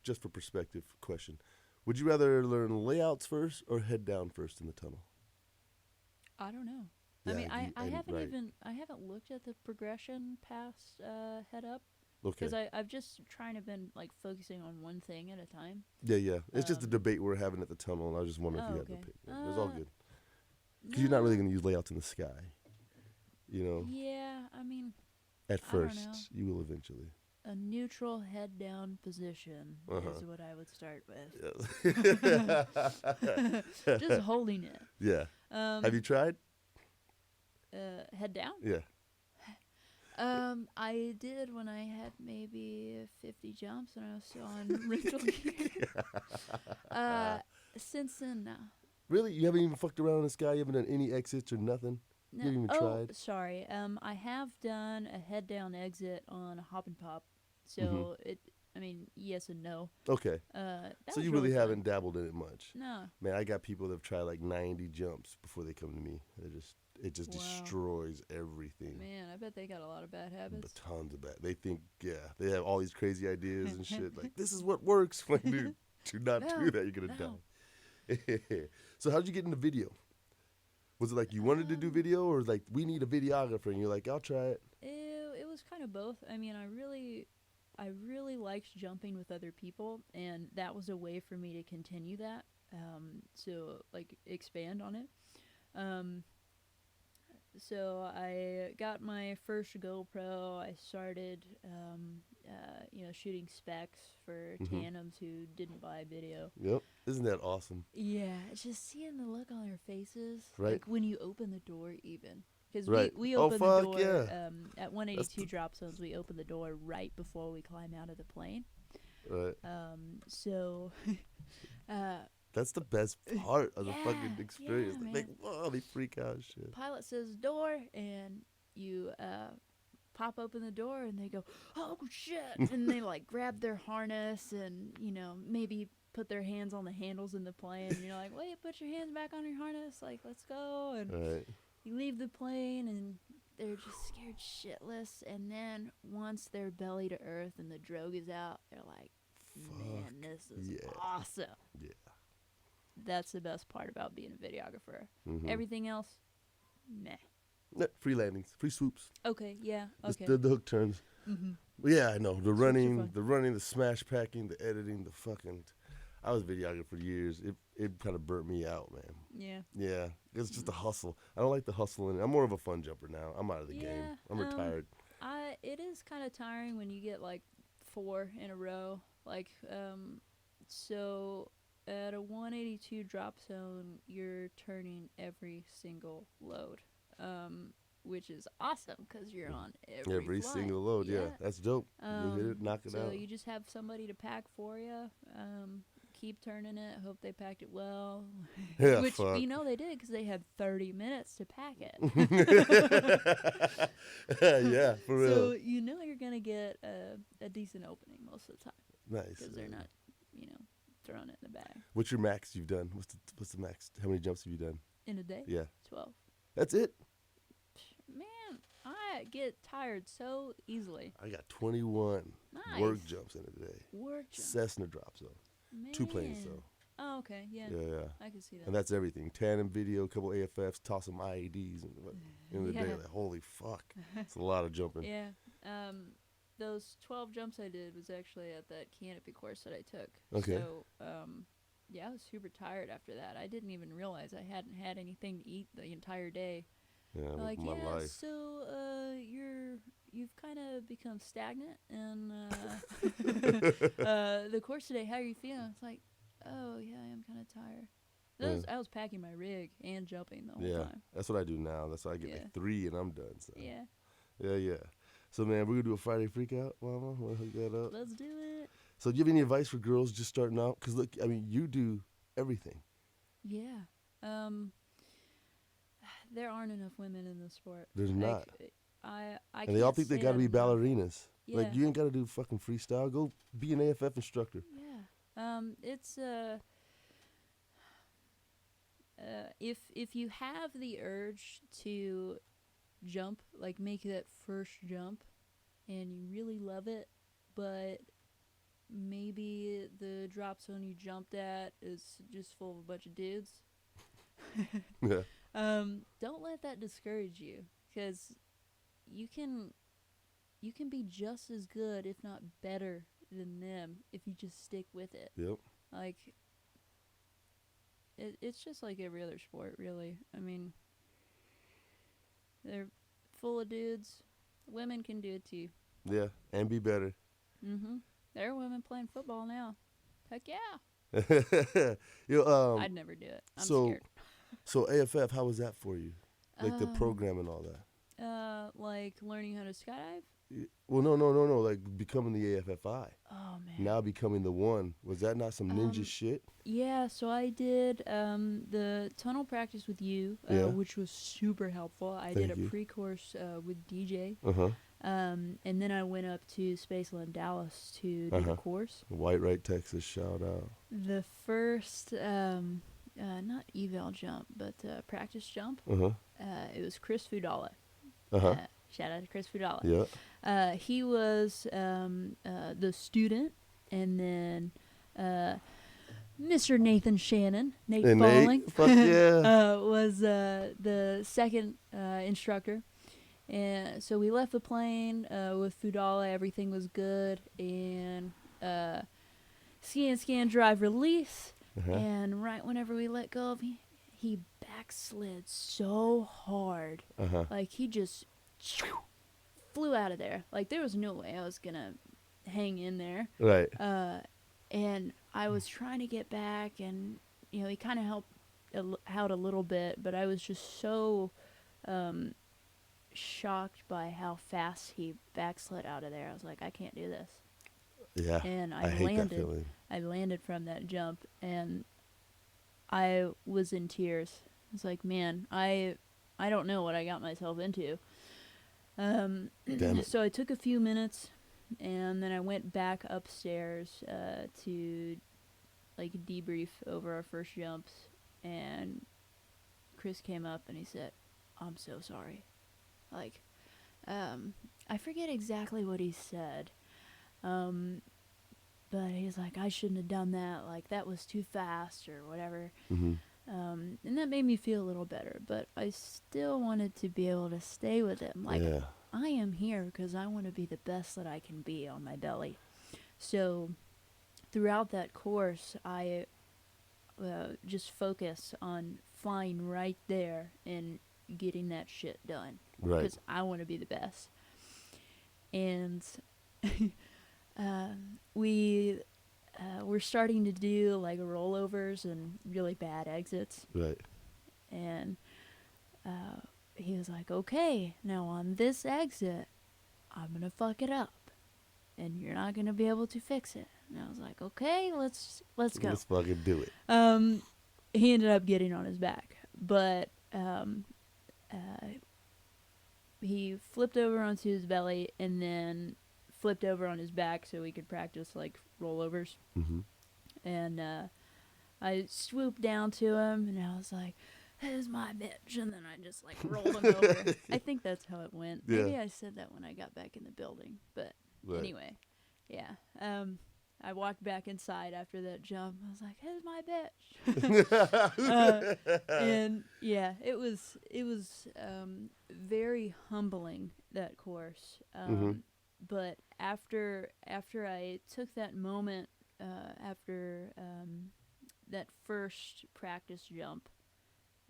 B: just for perspective question. Would you rather learn layouts first or head down first in the tunnel?
C: I don't know.
B: Yeah,
C: I mean, I
B: and
C: haven't
B: right.
C: I haven't looked at the progression past head up
B: Okay.
C: because I've just trying to been like focusing on one thing at a time.
B: Yeah. It's just a
C: Um,
B: debate we're having at the tunnel, and I was just wondering if
C: Oh,
B: you had an
C: okay.
B: opinion. It's all good. Because
C: No.
B: you're not really going to use layouts in the sky. You know,
C: Yeah, I mean,
B: at
C: I don't know.
B: first, you will eventually.
C: A neutral head down position is what I would start with.
B: Yes.
C: Just holding it.
B: Yeah.
C: Um,
B: Have you tried?
C: Head down?
B: Yeah.
C: I did when I had maybe 50 jumps and I was still on rental gear. Since then, no.
B: Really? You haven't even fucked around in the sky? You haven't done any exits or nothing?
C: No.
B: You haven't even tried?
C: Sorry. I have done a head down exit on a hop and pop. So I mean, yes and no.
B: Okay.
C: That
B: So
C: was
B: you really
C: fun.
B: haven't dabbled in it much?
C: No.
B: Man, I got people that have tried like 90 jumps before they come to me. It just
C: Wow.
B: destroys everything.
C: Man, I bet they got a lot of bad habits.
B: But tons of bad. They think, they have all these crazy ideas and shit. Like, this is what works. Like, dude, do not do that. You're going to die. So how'd you get into video? Was it like you wanted to do video, or like we need a videographer and you're like, I'll try it?
C: It was kind of both. I mean, I really liked jumping with other people, and that was a way for me to continue that. So like expand on it. So I got my first GoPro. I started, shooting specs for tandems who didn't buy video.
B: Yep. Isn't that awesome?
C: Yeah, just seeing the look on their faces,
B: Right.
C: like when you open the door, even because
B: Right.
C: we
B: Oh,
C: open the
B: fuck,
C: door
B: yeah.
C: at 182 drop zones. We open the door right before we climb out of the plane.
B: Right.
C: So.
B: That's the best part of the
C: Yeah,
B: fucking experience.
C: yeah,
B: Like,
C: man.
B: whoa, they freak out and shit.
C: Pilot says door, and you pop open the door, and they go, oh shit, and they like grab their harness and maybe put their hands on the handles in the plane, and you're like, wait, put your hands back on your harness, like let's go, and
B: Right.
C: you leave the plane, and they're just scared shitless, and then once they're belly to earth and the drogue is out, they're like, man, this is
B: yeah.
C: awesome.
B: Yeah.
C: That's the best part about being a videographer.
B: Mhm.
C: Everything else, meh.
B: Free landings, free swoops.
C: Okay, yeah, okay.
B: The hook turns.
C: Mm-hmm.
B: But yeah, I know. The
C: Swoops are
B: running, the smash packing, the editing, the fucking. I was videographer for years. It kind of burnt me out, man.
C: Yeah.
B: Yeah, it's just a hustle. I don't like the hustle in it. I'm more of a fun jumper now. I'm out of the game.
C: Yeah,
B: I'm retired.
C: It is kind of tiring when you get like 4 in a row. Like, so at a 182 drop zone, you're turning every single load, which is awesome because you're on every flight.
B: Single load. Yeah, that's dope. You hit it, knock it
C: so
B: out.
C: you just have somebody to pack for you. Keep turning it. Hope they packed it well.
B: Yeah,
C: Which
B: fuck.
C: they did because they had 30 minutes to pack it.
B: Yeah, for real.
C: So you're gonna get a decent opening most of the time
B: Nice.
C: because they're not, throwing it in the bag
B: What's your max you've done? What's the max? How many jumps have you done?
C: in a day.
B: Yeah.
C: 12.
B: That's it.
C: Man, I get tired so easily.
B: I got 21
C: Nice.
B: work jumps in a day.
C: Work jump.
B: Cessna drop zone. 2 planes
C: Man.
B: though.
C: Oh, okay, yeah.
B: Yeah.
C: I can see that.
B: And that's everything. Tandem video, couple AFFs, toss some IEDs, and in the day,
C: Yeah.
B: like, holy fuck, it's a lot of jumping.
C: Yeah. Those 12 jumps I did was actually at that canopy course that I took.
B: Okay.
C: So, yeah, I was super tired after that. I didn't even realize I hadn't had anything to eat the entire day.
B: Yeah,
C: They're like,
B: my
C: yeah,
B: life.
C: so you've kind of become stagnant, and the course today, how are you feeling? It's like, oh yeah, I am kind of tired. I was packing my rig and jumping the whole time.
B: That's what I do now. That's why I get
C: Yeah.
B: like 3 and I'm done. So.
C: Yeah,
B: Yeah. So man, we're gonna do a Friday freak out, Mama. Wanna hook that up?
C: let's do it.
B: So do you have any advice for girls just starting out? Because look, I mean, you do everything.
C: Yeah. There aren't enough women in this sport.
B: There's not.
C: I
B: And they all
C: can't
B: think they
C: say
B: gotta
C: that
B: be
C: enough.
B: ballerinas. Like
C: Yeah.
B: you ain't gotta do fucking freestyle. Go be an AFF instructor.
C: Yeah. It's if you have the urge to jump, like make that first jump, and you really love it, but maybe the drop zone you jumped at is just full of a bunch of dudes.
B: Yeah.
C: Don't let that discourage you, because you can be just as good, if not better, than them if you just stick with it.
B: Yep.
C: Like, it's just like every other sport, really. I mean, they're full of dudes. Women can do it too.
B: Yeah, and be better.
C: Mm-hmm. There are women playing football now. Heck yeah. I'd never do it. I'm scared.
B: So AFF, how was that for you? Like the program and all that?
C: Like learning how to skydive?
B: Well, no. Like becoming the AFFI.
C: Oh, man.
B: Now becoming the one. Was that not some ninja shit?
C: Yeah, so I did the tunnel practice with you, which was super helpful. I did a pre-course with DJ.
B: Uh-huh.
C: And then I went up to Spaceland, Dallas to do the course.
B: White Texas, shout out.
C: The first, not eval jump, but practice jump, it was Chris Fudala. Shout out to Chris Fudala.
B: Yeah.
C: He was the student, and then Mr. Nathan Shannon, Nate Falling,
B: fuck yeah.
C: was the second instructor. And so we left the plane with Fudala. Everything was good. And scan, drive, release. And right whenever we let go of him, he backslid so hard. Like, he just flew out of there. Like, there was no way I was going to hang in there.
B: Right.
C: And I was trying to get back, and, you know, he kind of helped out a little bit, but I was just so shocked by how fast he backslid out of there. I was like, I can't do this.
B: Yeah.
C: And
B: I hate that feeling.
C: I landed from that jump, and I was in tears. It's like, man, I don't know what I got myself into.
B: Damn it.
C: So I took a few minutes, and then I went back upstairs to like debrief over our first jumps, and Chris came up and he said, "I'm so sorry." Like, I forget exactly what he said, but he's like, "I shouldn't have done that. Like, that was too fast," or whatever. And that made me feel a little better, but I still wanted to be able to stay with him. Like, I am here because I want to be the best that I can be on my belly. So throughout that course, I just focus on flying right there and getting that shit done.
B: Right.
C: Because I want to be the best. And we're starting to do like rollovers and really bad exits.
B: Right.
C: And he was like, "Okay, now on this exit, I'm going to fuck it up. And you're not going to be able to fix it." And I was like, "Okay, let's go.
B: Let's fucking do it."
C: He ended up getting on his back. But he flipped over onto his belly and then flipped over on his back so we could practice like rollovers. And I swooped down to him and I was like, "This is my bitch," and then I just like rolled him over. I think that's how it went. Maybe I said that when I got back in the building, but anyway, yeah. I walked back inside after that jump. I was like, "This is my bitch." And yeah, it was very humbling, that course. But after I took that moment, after that first practice jump,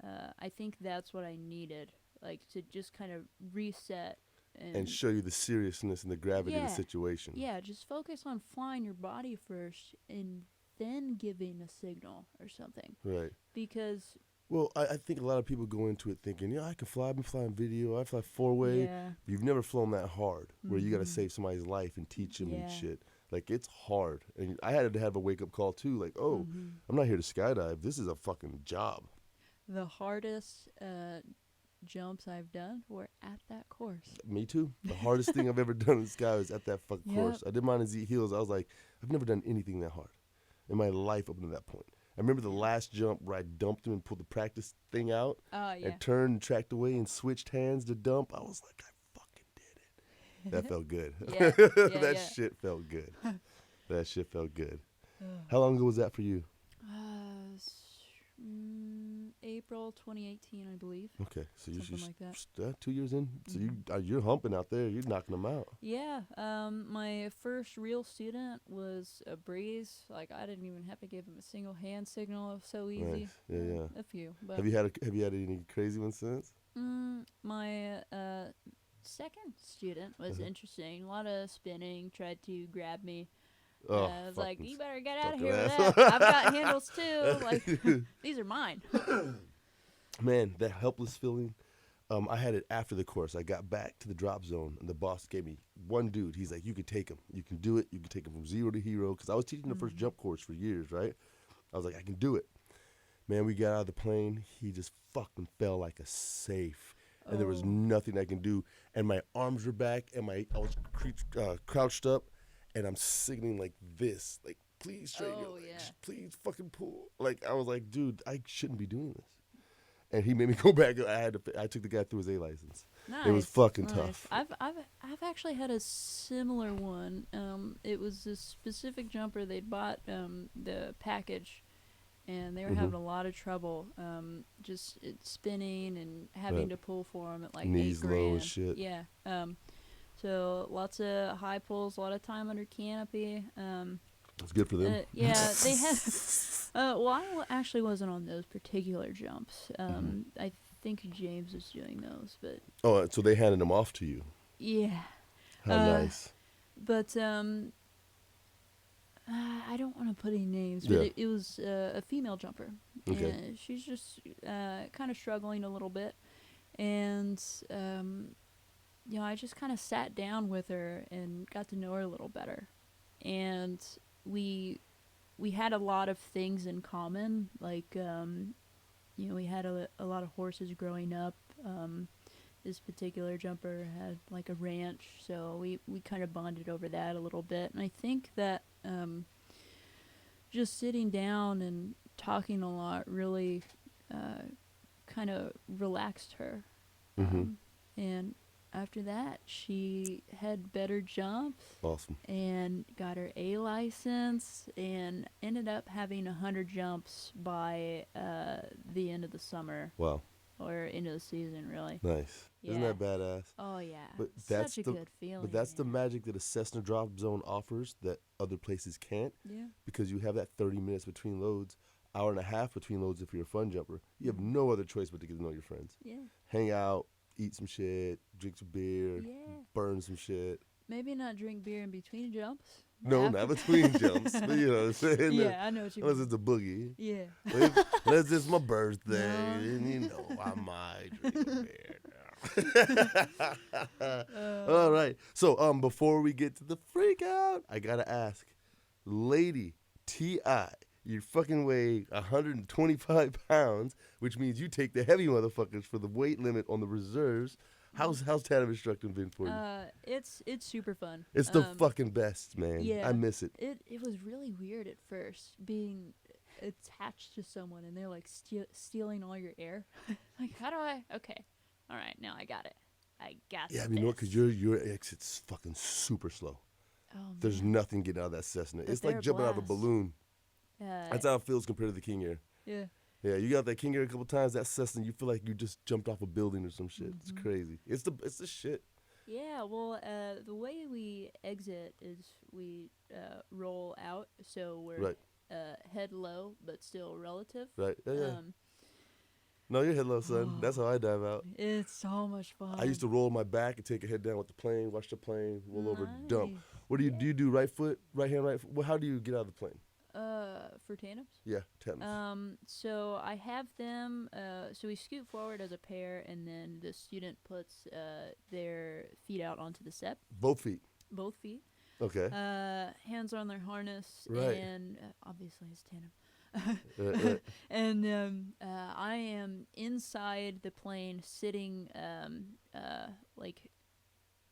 C: I think that's what I needed, like, to just kind of reset
B: and show you the seriousness and the gravity of the situation.
C: Yeah, just focus on flying your body first and then giving a signal or something.
B: Right.
C: Because...
B: Well, I think a lot of people go into it thinking, I can fly. I've been flying video. I fly four-way.
C: Yeah.
B: But you've never flown that hard where you got to save somebody's life and teach them and shit. Like, it's hard. And I had to have a wake-up call, too. Like, I'm not here to skydive. This is a fucking job.
C: The hardest jumps I've done were at that course.
B: Me too. The hardest thing I've ever done in the sky was at that fucking course. I did mine in Z Hills. I was like, I've never done anything that hard in my life up to that point. I remember the last jump where I dumped him and pulled the practice thing out and turned and tracked away and switched hands to dump. I was like, I fucking did it. That felt good. That shit felt good. That shit felt good. How long ago was that for you?
C: April 2018, I believe.
B: Okay, so you
C: Something like that.
B: 2 years in. So you're humping out there. You're knocking them out.
C: Yeah. My first real student was a breeze. Like I didn't even have to give him a single hand signal. It was so easy.
B: Nice. Yeah.
C: A few. But
B: Have you had any crazy ones since?
C: my second student was interesting. A lot of spinning. Tried to grab me.
B: Oh,
C: I was like, you better get out of
B: fucking
C: here with
B: asshole.
C: that. I've got handles too. Like, these are mine.
B: Man, that helpless feeling. I had it after the course. I got back to the drop zone, and the boss gave me one dude. He's like, you can take him. You can do it. You can take him from zero to hero. Because I was teaching the first jump course for years, right? I was like, I can do it. Man, we got out of the plane. He just fucking fell like a safe. And there was nothing I can do. And my arms were back, and I was crouched up, and I'm signaling like this. Like, please straighten your legs.
C: yeah.
B: Please fucking pull. Like, I was like, dude, I shouldn't be doing this. And he made me go back. I took the guy through his A license.
C: Nice.
B: It was fucking
C: nice.
B: tough.
C: I've actually had a similar one. It was this specific jumper. They'd bought the package, and they were having a lot of trouble just spinning and having to pull for them at like
B: Knees
C: $8,000.
B: low as shit.
C: Yeah. So lots of high pulls, a lot of time under canopy.
B: It's good for them.
C: Yeah, they had. Well, I actually wasn't on those particular jumps. I think James was doing those, but
B: Oh, so they handed them off to you.
C: yeah.
B: How nice.
C: But I don't want to put any names, but it was a female jumper.
B: Okay.
C: And she's just kind of struggling a little bit, and I just kind of sat down with her and got to know her a little better, and we had a lot of things in common, like we had a lot of horses growing up. This particular jumper had like a ranch, so we kind of bonded over that a little bit. And I think that just sitting down and talking a lot really kind of relaxed her. And after that, she had better jumps.
B: Awesome.
C: And got her A license and ended up having 100 jumps by the end of the summer.
B: Wow.
C: Or end of the season, really.
B: Nice. Isn't that badass?
C: Oh, yeah.
B: But
C: Such a good feeling.
B: But that's the magic that a Cessna drop zone offers that other places can't.
C: Yeah.
B: Because you have that 30 minutes between loads, hour and a half between loads if you're a fun jumper. You have no other choice but to get to know your friends.
C: Yeah.
B: Hang out, eat some shit, drink some beer, burn some shit.
C: Maybe not drink beer in between jumps.
B: No,
C: After.
B: not between jumps. But you know what I'm saying?
C: Yeah, I know what you mean.
B: Unless it's a boogie.
C: Yeah.
B: Unless it's my birthday,
C: No.
B: and you know I might drink a beer now. All right. So before we get to the freak out, I gotta ask, Lady T.I., you fucking weigh 125 pounds, which means you take the heavy motherfuckers for the weight limit on the reserves. How's tandem instructing been for you?
C: It's super fun.
B: It's the fucking best, man.
C: Yeah.
B: I miss it.
C: It was really weird at first being attached to someone and they're like stealing all your air. Like, how do I? Okay, all right, now I got it. I got.
B: Yeah, I mean, you know what? Because your exit's fucking super slow.
C: Oh,
B: There's
C: man.
B: nothing getting out of that Cessna.
C: But
B: It's like
C: they're
B: jumping out of a
C: blast.
B: balloon. That's how it feels compared to the King Air.
C: Yeah.
B: Yeah, you got that King Air a couple times. That Cessna, you feel like you just jumped off a building or some shit. It's crazy. It's the shit.
C: Yeah, well, the way we exit is we roll out, so we're head low, but still relative.
B: Right. Yeah. No, you're head low, son. That's how I dive out.
C: It's so much fun.
B: I used to roll my back and take a head down with the plane, watch the plane, roll over, dump.
C: Nice.
B: What do you do? Right foot, right hand, right foot? Well, how do you get out of the plane?
C: For tandems?
B: Yeah, tandems.
C: So I have them, so we scoot forward as a pair, and then the student puts their feet out onto the step.
B: Both feet.
C: Both feet.
B: Okay.
C: Hands on their harness,
B: Right.
C: and obviously it's tandem.
B: Right.
C: And I am inside the plane, sitting like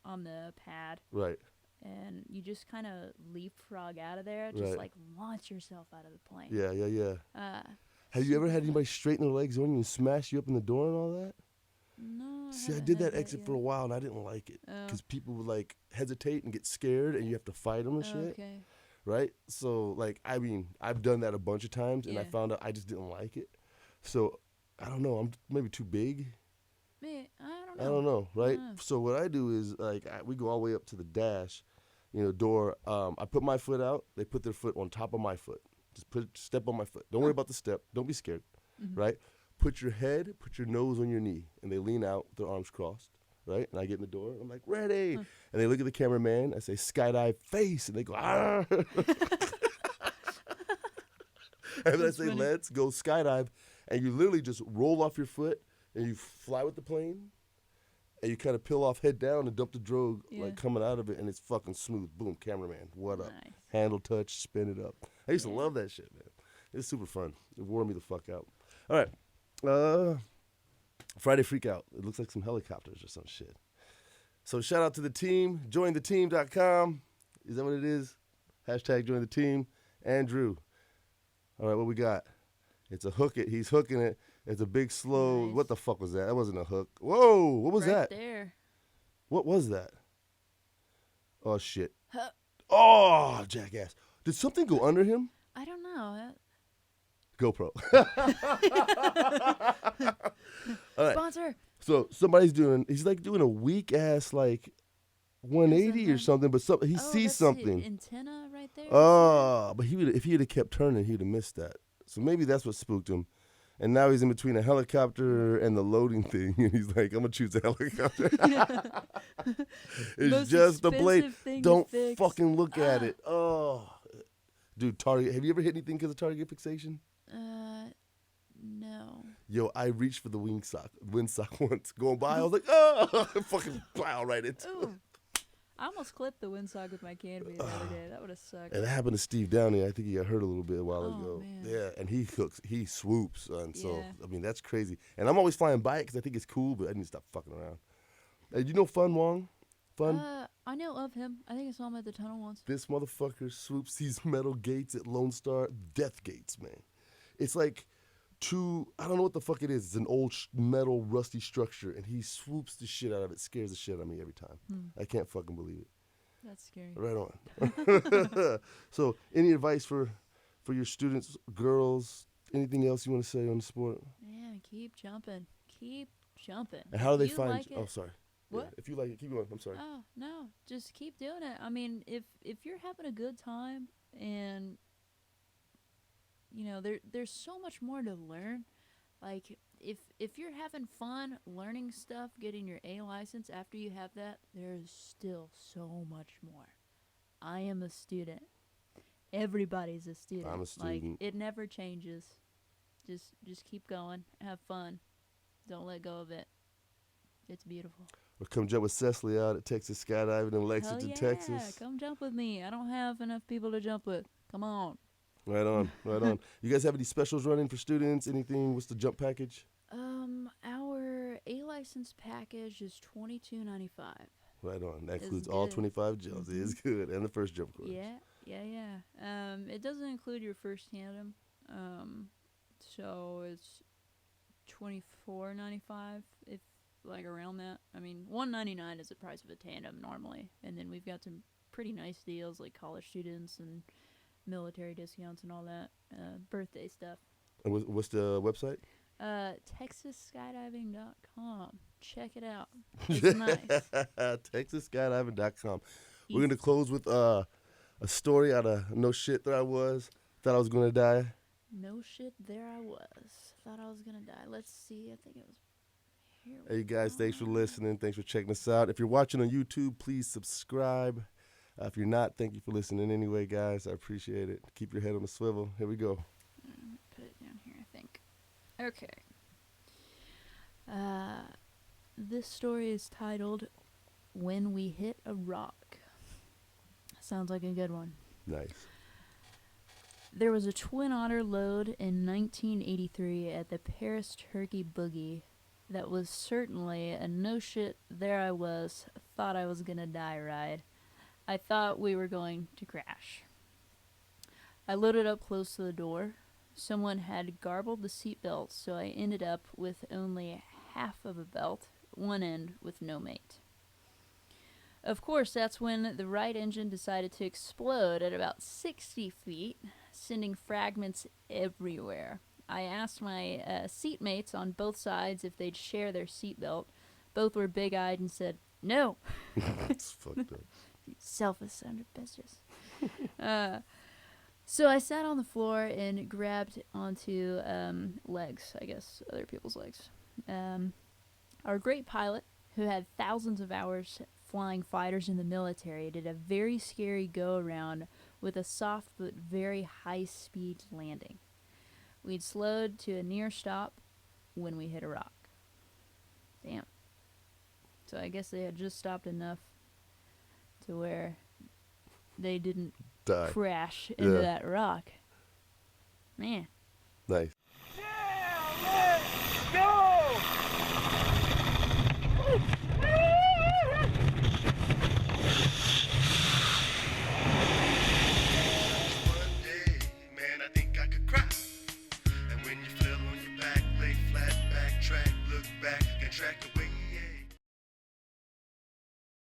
C: on the pad.
B: Right.
C: And you just kind of leapfrog out of there, just
B: Right.
C: like launch yourself out of the plane.
B: Yeah. Have you ever had anybody straighten their legs on you and smash you up in the door and all that?
C: No.
B: See, I did that exit for a while and I didn't like it because people would like hesitate and get scared and you have to fight them and shit.
C: Okay.
B: Right? So, like, I mean, I've done that a bunch of times and I
C: Yeah.
B: found out I just didn't like it. So, I don't know. I'm maybe too big.
C: Me, I don't know.
B: I don't know, right?
C: Yeah.
B: So what I do is we go all the way up to the dash, door. I put my foot out. They put their foot on top of my foot. Just step on my foot. Don't worry about the step. Don't be scared, right? Put your nose on your knee, and they lean out with their arms crossed, right? And I get in the door. I'm like, ready. And they look at the cameraman. I say, skydive face. And they go, ah. And then I say,
C: funny.
B: let's go skydive. And you literally just roll off your foot, and you fly with the plane. And you kind of peel off head down and dump the drogue coming out of it, and it's fucking smooth. Boom, cameraman, what up?
C: Nice.
B: Handle touch, spin it up. I used to love that shit, man. It's super fun. It wore me the fuck out. All right. Friday Freak Out. It looks like some helicopters or some shit. So shout out to the team. JoinTheTeam.com. Is that what it is? Hashtag join the team. Andrew. All right, what we got? It's a hook it. He's hooking it. It's a big slow.
C: Nice.
B: What the fuck was that? That wasn't a hook. Whoa, what was that?
C: Right there.
B: What was that? Oh, shit.
C: Huh.
B: Oh, jackass. Did something go under him?
C: I don't know.
B: GoPro. All right.
C: Sponsor.
B: So he's like doing a weak ass like 180 or something, but he
C: Oh,
B: sees
C: that's
B: something.
C: The antenna right there.
B: Oh, but if he had kept turning, he'd have missed that. So maybe that's what spooked him. And now he's in between a helicopter and the loading thing, and he's like, "I'm gonna choose a helicopter." It's
C: Most
B: just a blade.
C: expensive thing to
B: Don't
C: fix.
B: fucking look at it. Oh, dude, Target. Have you ever hit anything because of target fixation?
C: No.
B: Yo, I reached for the windsock once. Going by, I was like, "Oh!" Fucking plow right into it.
C: Ooh. I almost clipped the windsock with my canopy the other day. That would have sucked.
B: And that happened to Steve Downey. I think he got hurt a little bit a while
C: Oh,
B: ago.
C: man.
B: Yeah, and he swoops. And so,
C: Yeah.
B: I mean, that's crazy. And I'm always flying by it because I think it's cool, but I need to stop fucking around. You know Fun Wong? Fun?
C: I know of him. I think I saw him at the tunnel once.
B: This motherfucker swoops these metal gates at Lone Star. Death gates, man. It's like I don't know what the fuck it is. It's an old metal rusty structure, and he swoops the shit out of it. Scares the shit out of me every time. I can't fucking believe it.
C: That's scary.
B: Right on. So, any advice for your students, girls, anything else you want to say on the sport?
C: Man, keep jumping. Keep jumping.
B: And how do they
C: If you
B: find
C: like
B: you? Oh,
C: it-
B: sorry.
C: What?
B: Yeah, if you like it, keep going. I'm sorry.
C: Oh, no. Just keep doing it. I mean, if you're having a good time and there's so much more to learn. Like if you're having fun learning stuff, getting your A license after you have that, there's still so much more. I am a student. Everybody's a student.
B: I'm a student.
C: Like it never changes. Just keep going. Have fun. Don't let go of it. It's beautiful.
B: We'll come jump with Cecily out at Texas Skydiving in Lexington,
C: Hell yeah.
B: Texas.
C: Come jump with me. I don't have enough people to jump with. Come on.
B: Right on, right on. You guys have any specials running for students? Anything? What's the jump package?
C: Our A license package is $22.95.
B: Right on. That
C: It's
B: includes all
C: good.
B: 25 jumps. It is good. And the first jump course.
C: Yeah. It doesn't include your first tandem. So it's $24.95 if like around that. I mean, $199 is the price of a tandem normally, and then we've got some pretty nice deals like college students and military discounts and all that, birthday stuff.
B: And what's the website?
C: TexasSkydiving.com. Check it out. It's nice.
B: TexasSkydiving.com. We're going to close with a story out of No Shit There I Was. Thought I was going to die.
C: No shit, there I was. Thought I was gonna die. Let's see. I think it was here.
B: Hey guys, thanks for listening. Thanks for checking us out. If you're watching on YouTube, please subscribe. If you're not, thank you for listening anyway, guys. I appreciate it. Keep your head on the swivel. Here we go.
C: Put it down here, I think. Okay. This story is titled When We Hit a Rock. Sounds like a good one.
B: Nice.
C: There was a Twin Otter load in 1983 at the Paris Turkey Boogie that was certainly a no shit, there I was, thought I was gonna die ride. I thought we were going to crash. I loaded up close to the door. Someone had garbled the seatbelt, so I ended up with only half of a belt, one end with no mate. Of course, that's when the right engine decided to explode at about 60 feet, sending fragments everywhere. I asked my seatmates on both sides if they'd share their seatbelt. Both were big-eyed and said, no.
B: It's fucked up.
C: Selfish son of bitches. So I sat on the floor and grabbed onto legs, I guess, other people's legs. Our great pilot, who had thousands of hours flying fighters in the military, did a very scary go-around with a soft but very high-speed landing. We'd slowed to a near stop when we hit a rock. Damn. So I guess they had just stopped enough to where they didn't
B: Die.
C: crash into
B: Yeah.
C: that rock. Man.
B: Nice.